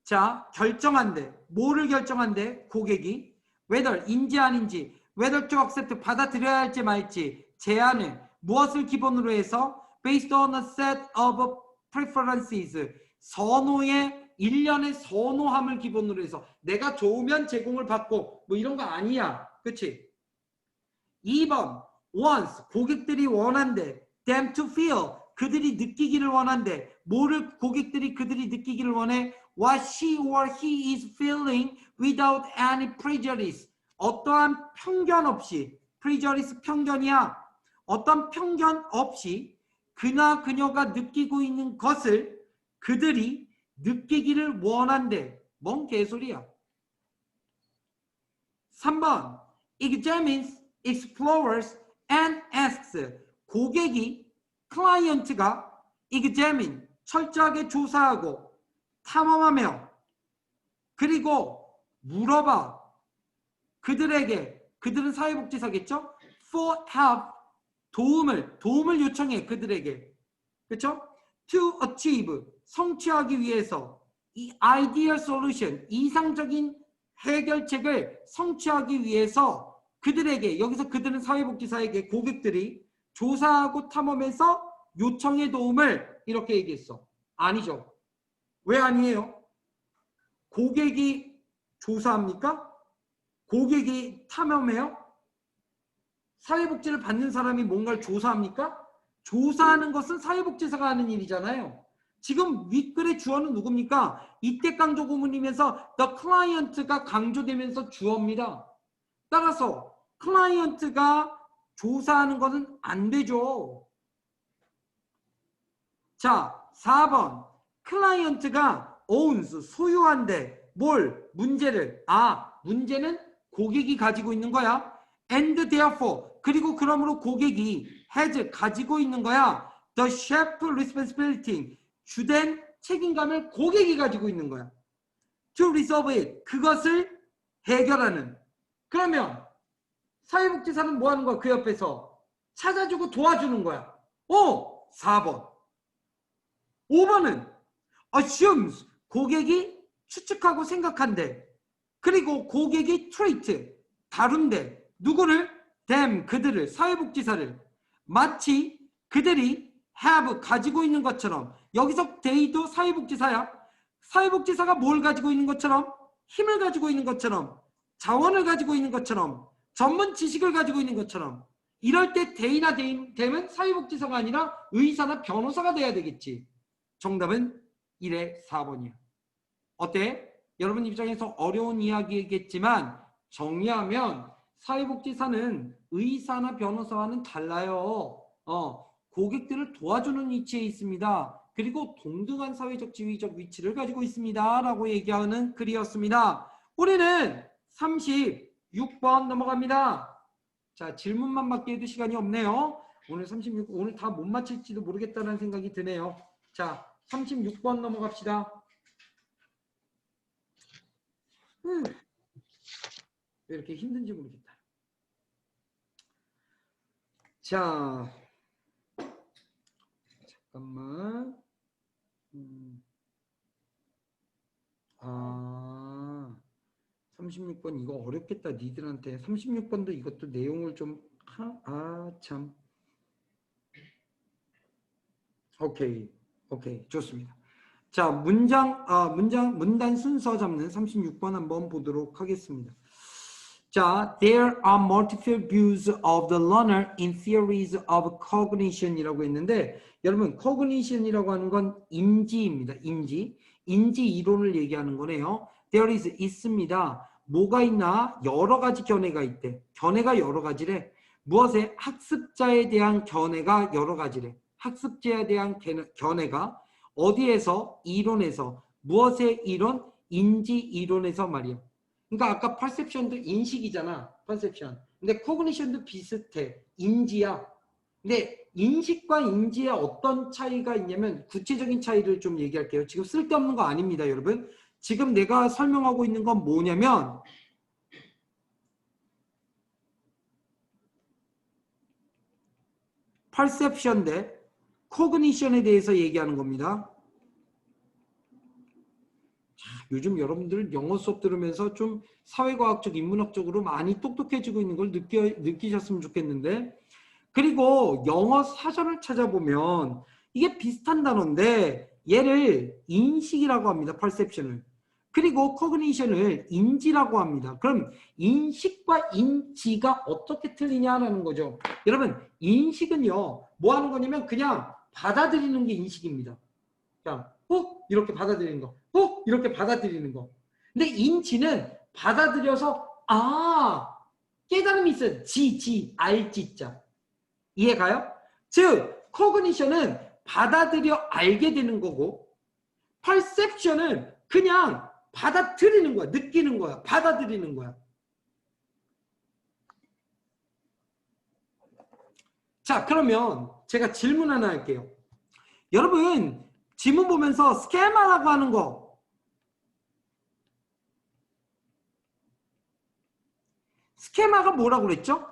자, 결정한대. 뭐를 결정한대? 고객이. whether, 인지 아닌지, whether to accept, 받아들여야 할지 말지, 제안을, 무엇을 기본으로 해서 based on a set of preferences, 선호의 일련의 선호함을 기본으로 해서 내가 좋으면 제공을 받고 뭐 이런 거 아니야. 그치? 2번, wants, 고객들이 원한대. them to feel, 그들이 느끼기를 원한대. 뭐를 그들이 느끼기를 원해? What she or he is feeling without any prejudice. 어떠한 편견 없이, prejudice 편견이야. 어떤 편견 없이 그나 그녀가 느끼고 있는 것을 그들이 느끼기를 원한대. 뭔 개소리야. 3번, examines, explores and asks. 고객이, 클라이언트가 examine, 철저하게 조사하고 탐험하며 그리고 물어봐. 그들은 사회복지사겠죠? for help, 도움을 요청해. 그들에게. 그렇죠? to achieve, 성취하기 위해서 이 ideal solution, 이상적인 해결책을 성취하기 위해서 그들에게, 여기서 그들은 사회복지사에게 고객들이 조사하고 탐험해서 요청의 도움을 이렇게 얘기했어. 아니죠. 왜 아니에요? 고객이 조사합니까? 고객이 탐험해요? 사회복지를 받는 사람이 뭔가를 조사합니까? 조사하는 것은 사회복지사가 하는 일이잖아요. 지금 윗글의 주어는 누굽니까? 이때 강조 구문이면서 the client가 강조되면서 주어입니다. 따라서 클라이언트가 조사하는 것은 안 되죠. 자, 4번. 클라이언트가 owns, 소유한데 뭘? 문제를. 문제는 고객이 가지고 있는 거야. and therefore, 그리고 그러므로 고객이 has, 가지고 있는 거야. the shared responsibility, 주된 책임감을 고객이 가지고 있는 거야. to resolve it, 그것을 해결하는. 그러면 사회복지사는 뭐 하는 거야? 그 옆에서 찾아주고 도와주는 거야. 4번. 5번은 assumes, 고객이 추측하고 생각한대. 그리고 고객이 treat, 다룬대. 누구를? them, 그들을, 사회복지사를. 마치 그들이 have, 가지고 있는 것처럼. 여기서 they도 사회복지사야. 사회복지사가 뭘 가지고 있는 것처럼? 힘을 가지고 있는 것처럼, 자원을 가지고 있는 것처럼 전문 지식을 가지고 있는 것처럼. 이럴 때 대이나 댐은 사회복지사가 아니라 의사나 변호사가 돼야 되겠지. 정답은 1의 4번이야. 어때? 여러분 입장에서 어려운 이야기겠지만 정리하면 사회복지사는 의사나 변호사와는 달라요. 고객들을 도와주는 위치에 있습니다. 그리고 동등한 사회적 지위적 위치를 가지고 있습니다. 라고 얘기하는 글이었습니다. 우리는 36번 넘어갑니다. 자, 질문만 받게 해도 시간이 없네요. 오늘 36, 오늘 다 못 맞힐지도 모르겠다는 생각이 드네요. 자, 36번 넘어갑시다. 왜 이렇게 힘든지 모르겠다. 자, 잠깐만. 36번 이거 어렵겠다. 니들한테. 36번도 이것도 내용을 좀 참. 오케이. 좋습니다. 자, 문단 순서 잡는 36번 한번 보도록 하겠습니다. 자, there are multiple views of the learner in theories of cognition이라고 했는데, 여러분, cognition이라고 하는 건 인지입니다. 인지 이론을 얘기하는 거네요. There is 있습니다. 뭐가 있나? 여러 가지 견해가 있대. 견해가 여러 가지래. 무엇에? 학습자에 대한 견해가 여러 가지래. 학습자에 대한 견해가 어디에서? 이론에서. 무엇의 이론? 인지 이론에서 말이야. 그러니까 아까 perception도 인식이잖아. perception. 근데 cognition도 비슷해. 인지야. 근데 인식과 인지에 어떤 차이가 있냐면 구체적인 차이를 좀 얘기할게요. 지금 쓸데없는 거 아닙니다, 여러분. 지금 내가 설명하고 있는 건 뭐냐면 perception 대 cognition에 대해서 얘기하는 겁니다. 자, 요즘 여러분들 영어 수업 들으면서 좀 사회과학적, 인문학적으로 많이 똑똑해지고 있는 걸 느끼셨으면 좋겠는데, 그리고 영어 사전을 찾아보면 이게 비슷한 단어인데 얘를 인식이라고 합니다. perception을. 그리고 cognition을 인지라고 합니다. 그럼 인식과 인지가 어떻게 틀리냐라는 거죠. 여러분, 인식은요, 뭐 하는 거냐면 그냥 받아들이는 게 인식입니다. 그냥 이렇게 받아들이는 거, 이렇게 받아들이는 거. 근데 인지는 받아들여서 깨달음이 있어요. 알지자. 이해가요? 즉, cognition은 받아들여 알게 되는 거고, perception은 그냥 받아들이는 거야. 느끼는 거야. 받아들이는 거야. 자, 그러면 제가 질문 하나 할게요. 여러분, 지문 보면서 스케마라고 하는 거, 스케마가 뭐라고 그랬죠?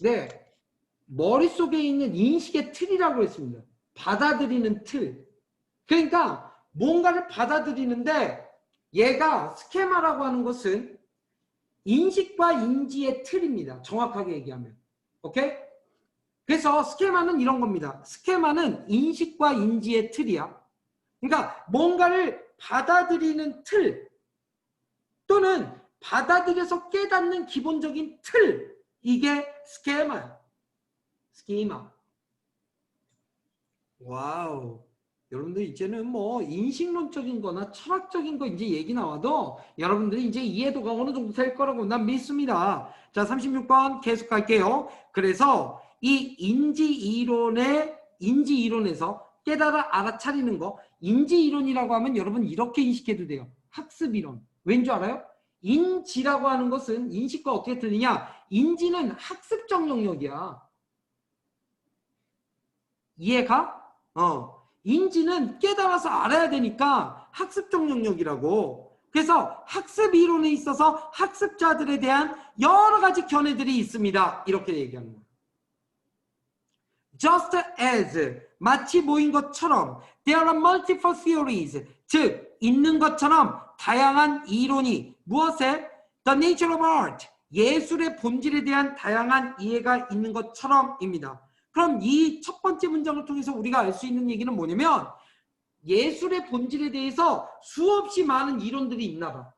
네, 머릿속에 있는 인식의 틀이라고 했습니다. 받아들이는 틀. 그러니까 뭔가를 받아들이는데 얘가 스케마라고 하는 것은 인식과 인지의 틀입니다. 정확하게 얘기하면. 오케이? 그래서 스케마는 이런 겁니다. 스케마는 인식과 인지의 틀이야. 그러니까 뭔가를 받아들이는 틀 또는 받아들여서 깨닫는 기본적인 틀, 이게 스케마야. 스키마. 와우. 여러분들 이제는 뭐 인식론적인 거나 철학적인 거 이제 얘기 나와도 여러분들이 이제 이해도가 어느 정도 될 거라고 난 믿습니다. 자, 36번 계속 갈게요. 그래서 이 인지 이론에서 깨달아 알아차리는 거, 인지 이론이라고 하면 여러분 이렇게 인식해도 돼요. 학습 이론. 왠 줄 알아요? 인지라고 하는 것은 인식과 어떻게 틀리냐? 인지는 학습적 영역이야. 이해가? 인지는 깨달아서 알아야 되니까 학습적 영역이라고. 그래서 학습 이론에 있어서 학습자들에 대한 여러 가지 견해들이 있습니다. 이렇게 얘기하는 거예요. Just as, 마치 모인 것처럼, there are multiple theories, 즉 있는 것처럼 다양한 이론이 무엇에? The nature of art, 예술의 본질에 대한 다양한 이해가 있는 것처럼입니다. 그럼 이 첫 번째 문장을 통해서 우리가 알 수 있는 얘기는 뭐냐면 예술의 본질에 대해서 수없이 많은 이론들이 있나 봐.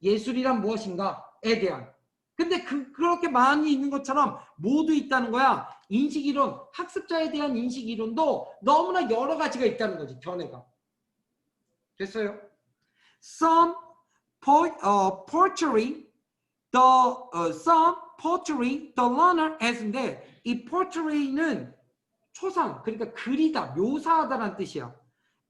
예술이란 무엇인가에 대한. 근데 그렇게 많이 있는 것처럼 모두 있다는 거야. 인식이론, 학습자에 대한 인식이론도 너무나 여러 가지가 있다는 거지, 견해가. 됐어요? Some poetry, some poetry, the learner as인데 이 poetry는 초상, 그러니까 그리다, 묘사하다라는 뜻이야.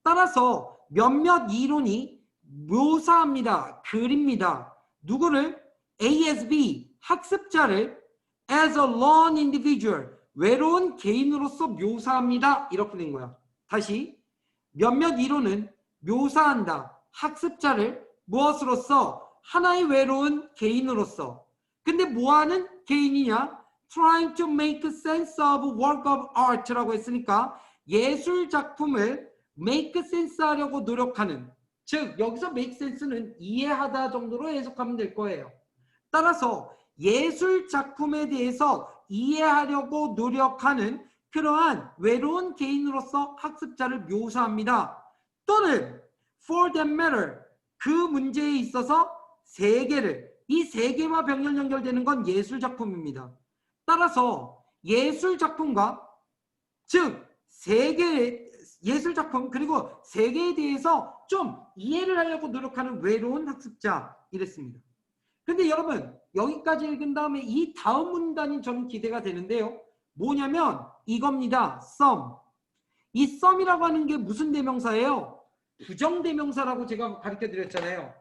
따라서 몇몇 이론이 묘사합니다, 그립니다. 누구를? A as B, 학습자를 as a lone individual, 외로운 개인으로서 묘사합니다. 이렇게 된 거야. 다시, 몇몇 이론은 묘사한다, 학습자를 무엇으로서? 하나의 외로운 개인으로서. 근데 뭐하는 개인이냐? Trying to make sense of work of art라고 했으니까 예술 작품을 make sense 하려고 노력하는, 즉 여기서 make sense는 이해하다 정도로 해석하면 될 거예요. 따라서 예술 작품에 대해서 이해하려고 노력하는 그러한 외로운 개인으로서 학습자를 묘사합니다. 또는 for that matter, 그 문제에 있어서 세계를, 이 세계와 병렬 연결되는 건 예술 작품입니다. 따라서 예술 작품과, 즉 세계, 예술 작품 그리고 세계에 대해서 좀 이해를 하려고 노력하는 외로운 학습자, 이랬습니다. 근데 여러분 여기까지 읽은 다음에 이 다음 문단이 저는 기대가 되는데요. 뭐냐면 이겁니다. some. 이 some이라고 하는 게 무슨 대명사예요? 부정대명사라고 제가 가르쳐 드렸잖아요.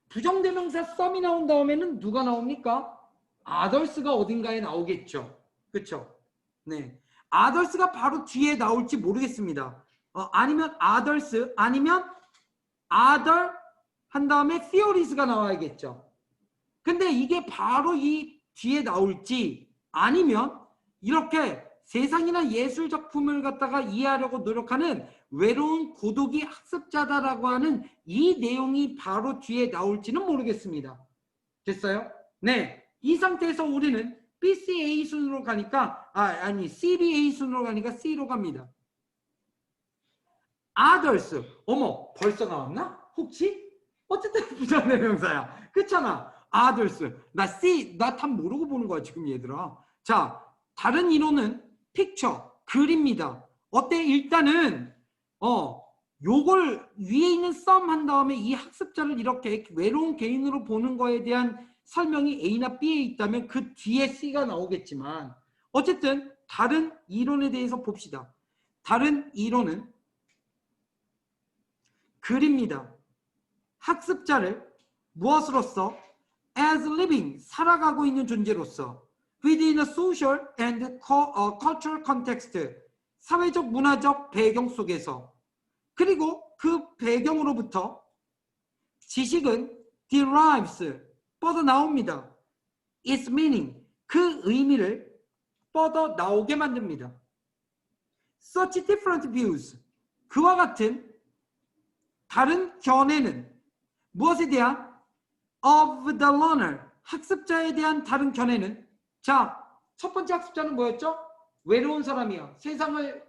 부정대명사 some이 나온 다음에는 누가 나옵니까? others가 어딘가에 나오겠죠. 그렇죠? 네. others가 바로 뒤에 나올지 모르겠습니다. 아니면 others, 아니면 other 한 다음에 theories가 나와야겠죠. 근데 이게 바로 이 뒤에 나올지, 아니면 이렇게 세상이나 예술 작품을 갖다가 이해하려고 노력하는 외로운 고독이 학습자다라고 하는 이 내용이 바로 뒤에 나올지는 모르겠습니다. 됐어요? 네. 이 상태에서 우리는 BCA 순으로 가니까, 아니 CBA 순으로 가니까 C로 갑니다. others. 어머, 벌써 나왔나? 혹시? 어쨌든 부정대명사야. 그렇잖아. others. 나 C, 나 답 모르고 보는 거야 지금 얘들아. 자, 다른 이론은 picture, 그립니다. 어때? 일단은 요걸 위에 있는 some 한 다음에 이 학습자를 이렇게 외로운 개인으로 보는 거에 대한 설명이 A나 B에 있다면 그 뒤에 C가 나오겠지만, 어쨌든 다른 이론에 대해서 봅시다. 다른 이론은 그립니다. 학습자를 무엇으로서? as living, 살아가고 있는 존재로서, within a social and cultural context, 사회적 문화적 배경 속에서, 그리고 그 배경으로부터 지식은 derives, 뻗어나옵니다. its meaning, 그 의미를 뻗어나오게 만듭니다. such different views, 그와 같은 다른 견해는 무엇에 대한? of the learner, 학습자에 대한 다른 견해는, 자, 첫 번째 학습자는 뭐였죠? 외로운 사람이야. 세상을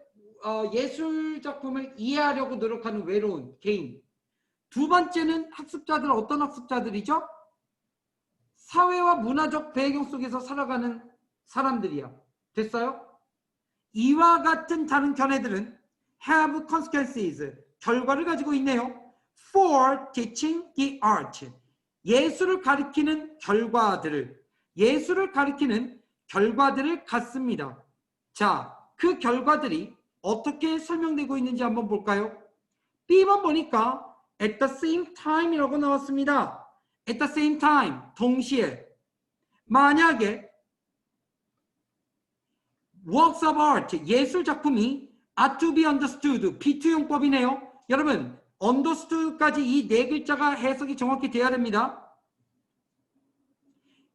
예술 작품을 이해하려고 노력하는 외로운 개인. 두 번째는 학습자들, 어떤 학습자들이죠? 사회와 문화적 배경 속에서 살아가는 사람들이야. 됐어요? 이와 같은 다른 견해들은 have consequences, 결과를 가지고 있네요. for teaching the art, 예술을 가리키는 결과들을, 예술을 가리키는 결과들을 갖습니다. 자, 그 결과들이 어떻게 설명되고 있는지 한번 볼까요? B번 보니까 at the same time이라고 나왔습니다. at the same time, 동시에. 만약에 works of art, 예술 작품이 are to be understood, 비투용법이네요. 여러분, understood까지 이 네 글자가 해석이 정확히 돼야 됩니다.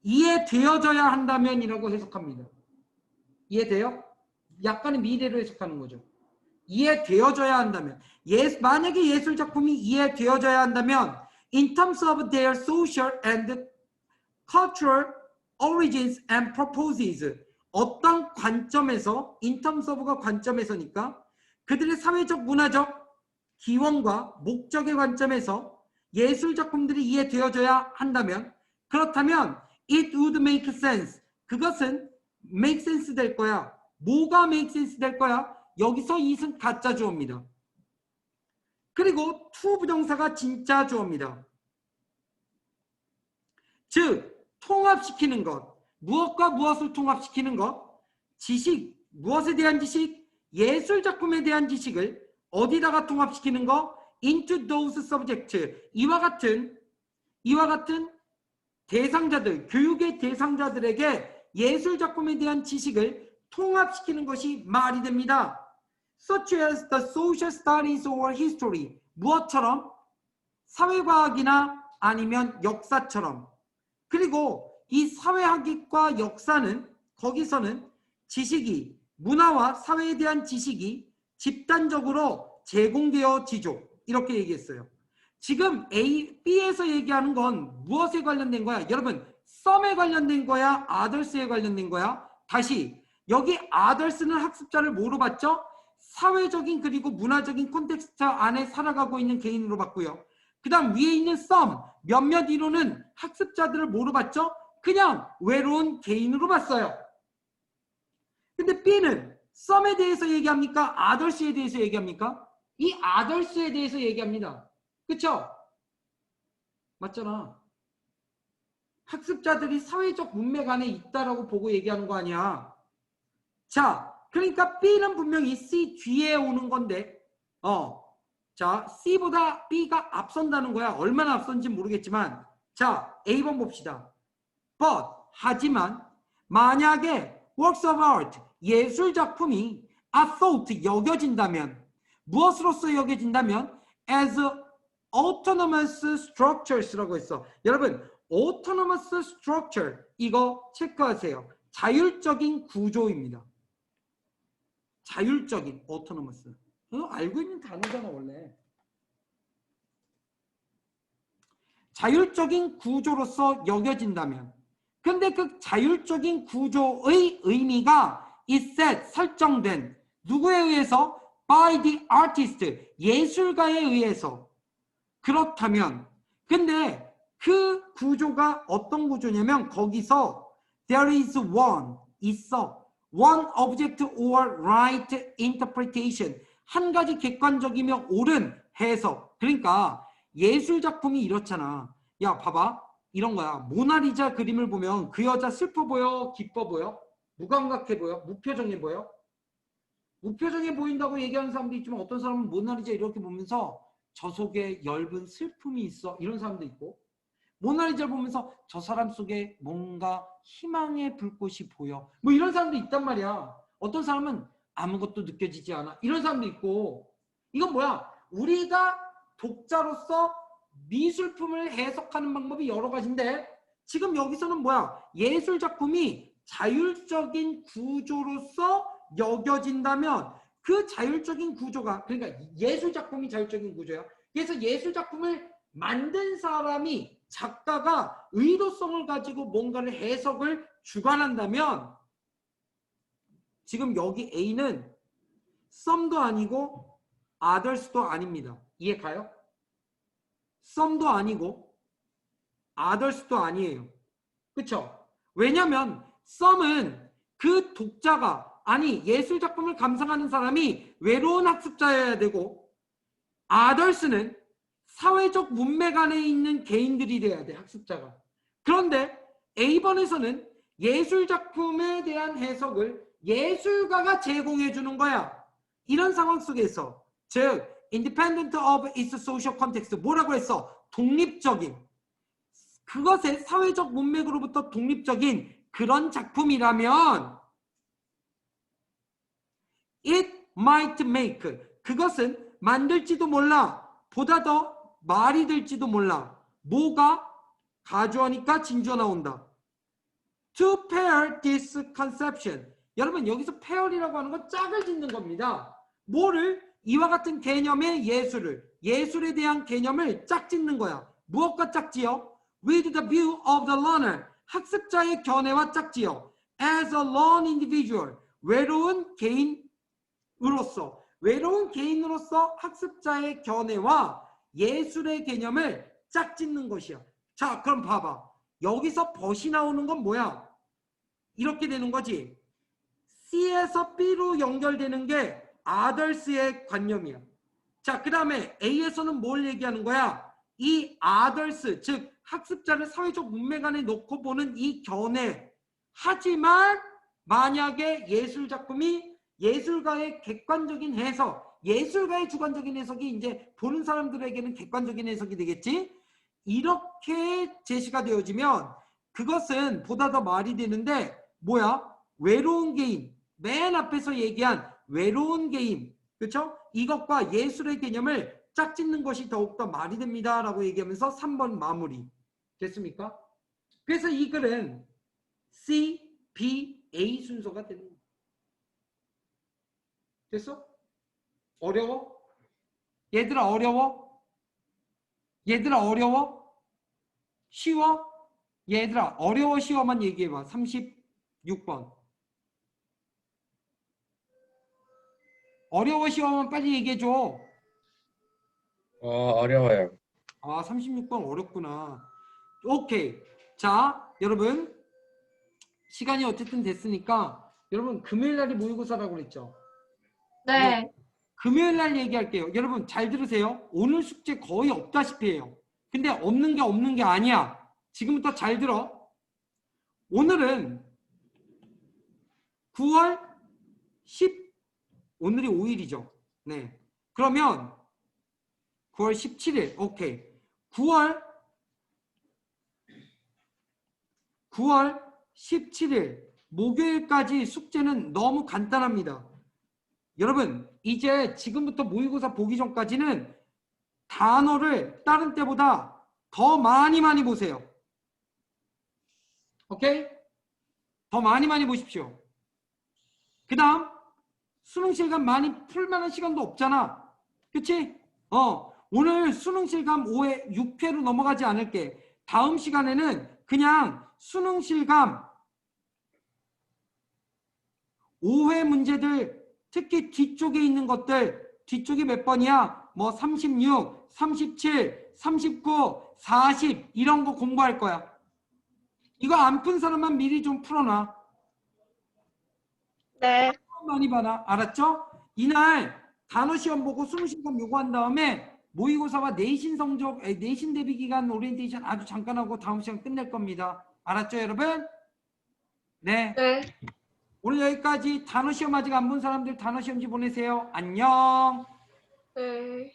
이해되어져야 한다면이라고 해석합니다. 이해돼요? 약간의 미래로 해석하는 거죠. 이해되어져야 한다면, 만약에 예술 작품이 이해되어져야 한다면 in terms of their social and cultural origins and purposes, 어떤 관점에서 in terms of가 관점에서니까 그들의 사회적 문화적 기원과 목적의 관점에서 예술 작품들이 이해되어져야 한다면 그렇다면 it would make sense. 그것은 make sense 될 거야. 뭐가 make sense 될 거야? 여기서 it은 가짜 주어입니다. 그리고 to 부정사가 진짜 주어입니다. 즉 통합시키는 것. 무엇과 무엇을 통합시키는 것? 지식, 무엇에 대한 지식? 예술 작품에 대한 지식을 어디다가 통합시키는 거? into those subjects. 이와 같은 대상자들, 교육의 대상자들에게 예술 작품에 대한 지식을 통합시키는 것이 말이 됩니다. Such as the social studies or history. 무엇처럼? 사회과학이나 아니면 역사처럼. 그리고 이 사회학과 역사는 거기서는 지식이 문화와 사회에 대한 지식이 집단적으로 제공되어지죠. 이렇게 얘기했어요. 지금 B에서 얘기하는 건 무엇에 관련된 거야? 여러분, some에 관련된 거야? others에 관련된 거야? 다시 여기 others는 학습자를 뭐로 봤죠? 사회적인 그리고 문화적인 콘텍스트 안에 살아가고 있는 개인으로 봤고요. 그 다음 위에 있는 some, 몇몇 이론은 학습자들을 뭐로 봤죠? 그냥 외로운 개인으로 봤어요. 근데 B는 some에 대해서 얘기합니까? others에 대해서 얘기합니까? 이 others에 대해서 얘기합니다. 그쵸? 맞잖아. 학습자들이 사회적 문맥 안에 있다라고 보고 얘기하는 거 아니야. 자, 그러니까 B는 분명히 C 뒤에 오는 건데 자, C보다 B가 앞선다는 거야. 얼마나 앞선지 모르겠지만 자, A번 봅시다. But, 하지만 만약에 works of art, 예술 작품이 are thought, 여겨진다면 무엇으로서 여겨진다면 as autonomous structures라고 했어. 여러분, autonomous structure 이거 체크하세요. 자율적인 구조입니다. 자율적인 autonomous. 알고 있는 단어잖아 원래. 자율적인 구조로서 여겨진다면 근데 그 자율적인 구조의 의미가 is set, 설정된 누구에 의해서? by the artist, 예술가에 의해서. 그렇다면 근데 그 구조가 어떤 구조냐면 거기서 there is one, 있어. one object or right interpretation. 한 가지 객관적이며 옳은 해석. 그러니까 예술 작품이 이렇잖아. 야 봐봐. 이런 거야. 모나리자 그림을 보면 그 여자 슬퍼 보여? 기뻐 보여? 무감각해 보여? 무표정해 보여? 무표정해 보인다고 얘기하는 사람도 있지만 어떤 사람은 모나리자 이렇게 보면서 저 속에 엷은 슬픔이 있어. 이런 사람도 있고 모나리자를 보면서 저 사람 속에 뭔가 희망의 불꽃이 보여. 뭐 이런 사람도 있단 말이야. 어떤 사람은 아무것도 느껴지지 않아. 이런 사람도 있고 이건 뭐야? 우리가 독자로서 미술품을 해석하는 방법이 여러 가지인데 지금 여기서는 뭐야? 예술 작품이 자율적인 구조로서 여겨진다면 그 자율적인 구조가 그러니까 예술 작품이 자율적인 구조야. 그래서 예술 작품을 만든 사람이 작가가 의도성을 가지고 뭔가를 해석을 주관한다면 지금 여기 A는 some도 아니고 others도 아닙니다. 이해 가요? some도 아니고 others도 아니에요. 그쵸? 왜냐면 some은 그 독자가 아니 예술 작품을 감상하는 사람이 외로운 학습자여야 되고 others는 사회적 문맥 안에 있는 개인들이 돼야 돼. 학습자가. 그런데 A번에서는 예술 작품에 대한 해석을 예술가가 제공해 주는 거야. 이런 상황 속에서 즉 independent of its social context 뭐라고 했어? 독립적인 그것의 사회적 문맥으로부터 독립적인 그런 작품이라면 it might make 그것은 만들지도 몰라 보다 더 말이 될지도 몰라 뭐가 가주어니까 진주어 나온다 to pair this conception 여러분 여기서 pair이라고 하는 건 짝을 짓는 겁니다 뭐를? 이와 같은 개념의 예술에 대한 개념을 짝짓는 거야 무엇과 짝지어? with the view of the learner 학습자의 견해와 짝지어 as a lone individual. 외로운 개인으로서. 외로운 개인으로서 학습자의 견해와 예술의 개념을 짝짓는 것이야. 자, 그럼 봐봐. 여기서 벗이 나오는 건 뭐야? 이렇게 되는 거지. C에서 B로 연결되는 게 others의 관념이야. 자, 그 다음에 A에서는 뭘 얘기하는 거야? 이 others, 즉 학습자를 사회적 문맥 안에 놓고 보는 이 견해. 하지만 만약에 예술작품이 예술가의 객관적인 해석, 예술가의 주관적인 해석이 이제 보는 사람들에게는 객관적인 해석이 되겠지? 이렇게 제시가 되어지면 그것은 보다 더 말이 되는데 뭐야? 외로운 개인, 맨 앞에서 얘기한 외로운 개인, 그렇죠? 이것과 예술의 개념을 짝짓는 것이 더욱더 말이 됩니다 라고 얘기하면서 3번 마무리. 됐습니까? 그래서 이 글은 C, B, A 순서가 되는 거야. 됐어? 어려워? 얘들아 어려워? 얘들아 어려워? 쉬워? 얘들아 어려워 쉬워만 얘기해봐. 36번. 어려워 쉬워만 빨리 얘기해줘. 어려워요. 아, 36번 어렵구나. 오케이. 자, 여러분 시간이 어쨌든 됐으니까 여러분 금요일날이 모의고사라고 그랬죠? 네. 금요일날 얘기할게요. 여러분 잘 들으세요. 오늘 숙제 거의 없다시피 해요. 근데 없는 게 아니야. 지금부터 잘 들어. 오늘은 9월 10, 오늘이 5일이죠. 네. 그러면 9월 17일, 오케이. 9월 17일 목요일까지 숙제는 너무 간단합니다. 여러분 이제 지금부터 모의고사 보기 전까지는 단어를 다른 때보다 더 많이 보세요. 오케이? 더 많이 보십시오. 그 다음 수능 실감 많이 풀만한 시간도 없잖아. 그치? 오늘 수능 실감 5회, 6회로 넘어가지 않을게. 다음 시간에는 그냥 수능 실감 5회 문제들, 특히 뒤쪽에 있는 것들, 뒤쪽이 몇 번이야? 뭐 36, 37, 39, 40 이런 거 공부할 거야. 이거 안 푼 사람만 미리 좀 풀어놔. 네. 많이 봐라. 알았죠? 이날 단어 시험 보고 수능 시험 요구한 다음에 모의고사와 내신 성적, 내신 대비 기간 오리엔테이션 아주 잠깐 하고 다음 시간 끝낼 겁니다. 알았죠, 여러분? 네. 네. 오늘 여기까지. 단어 시험 아직 안 본 사람들 단어 시험지 보내세요. 안녕. 네.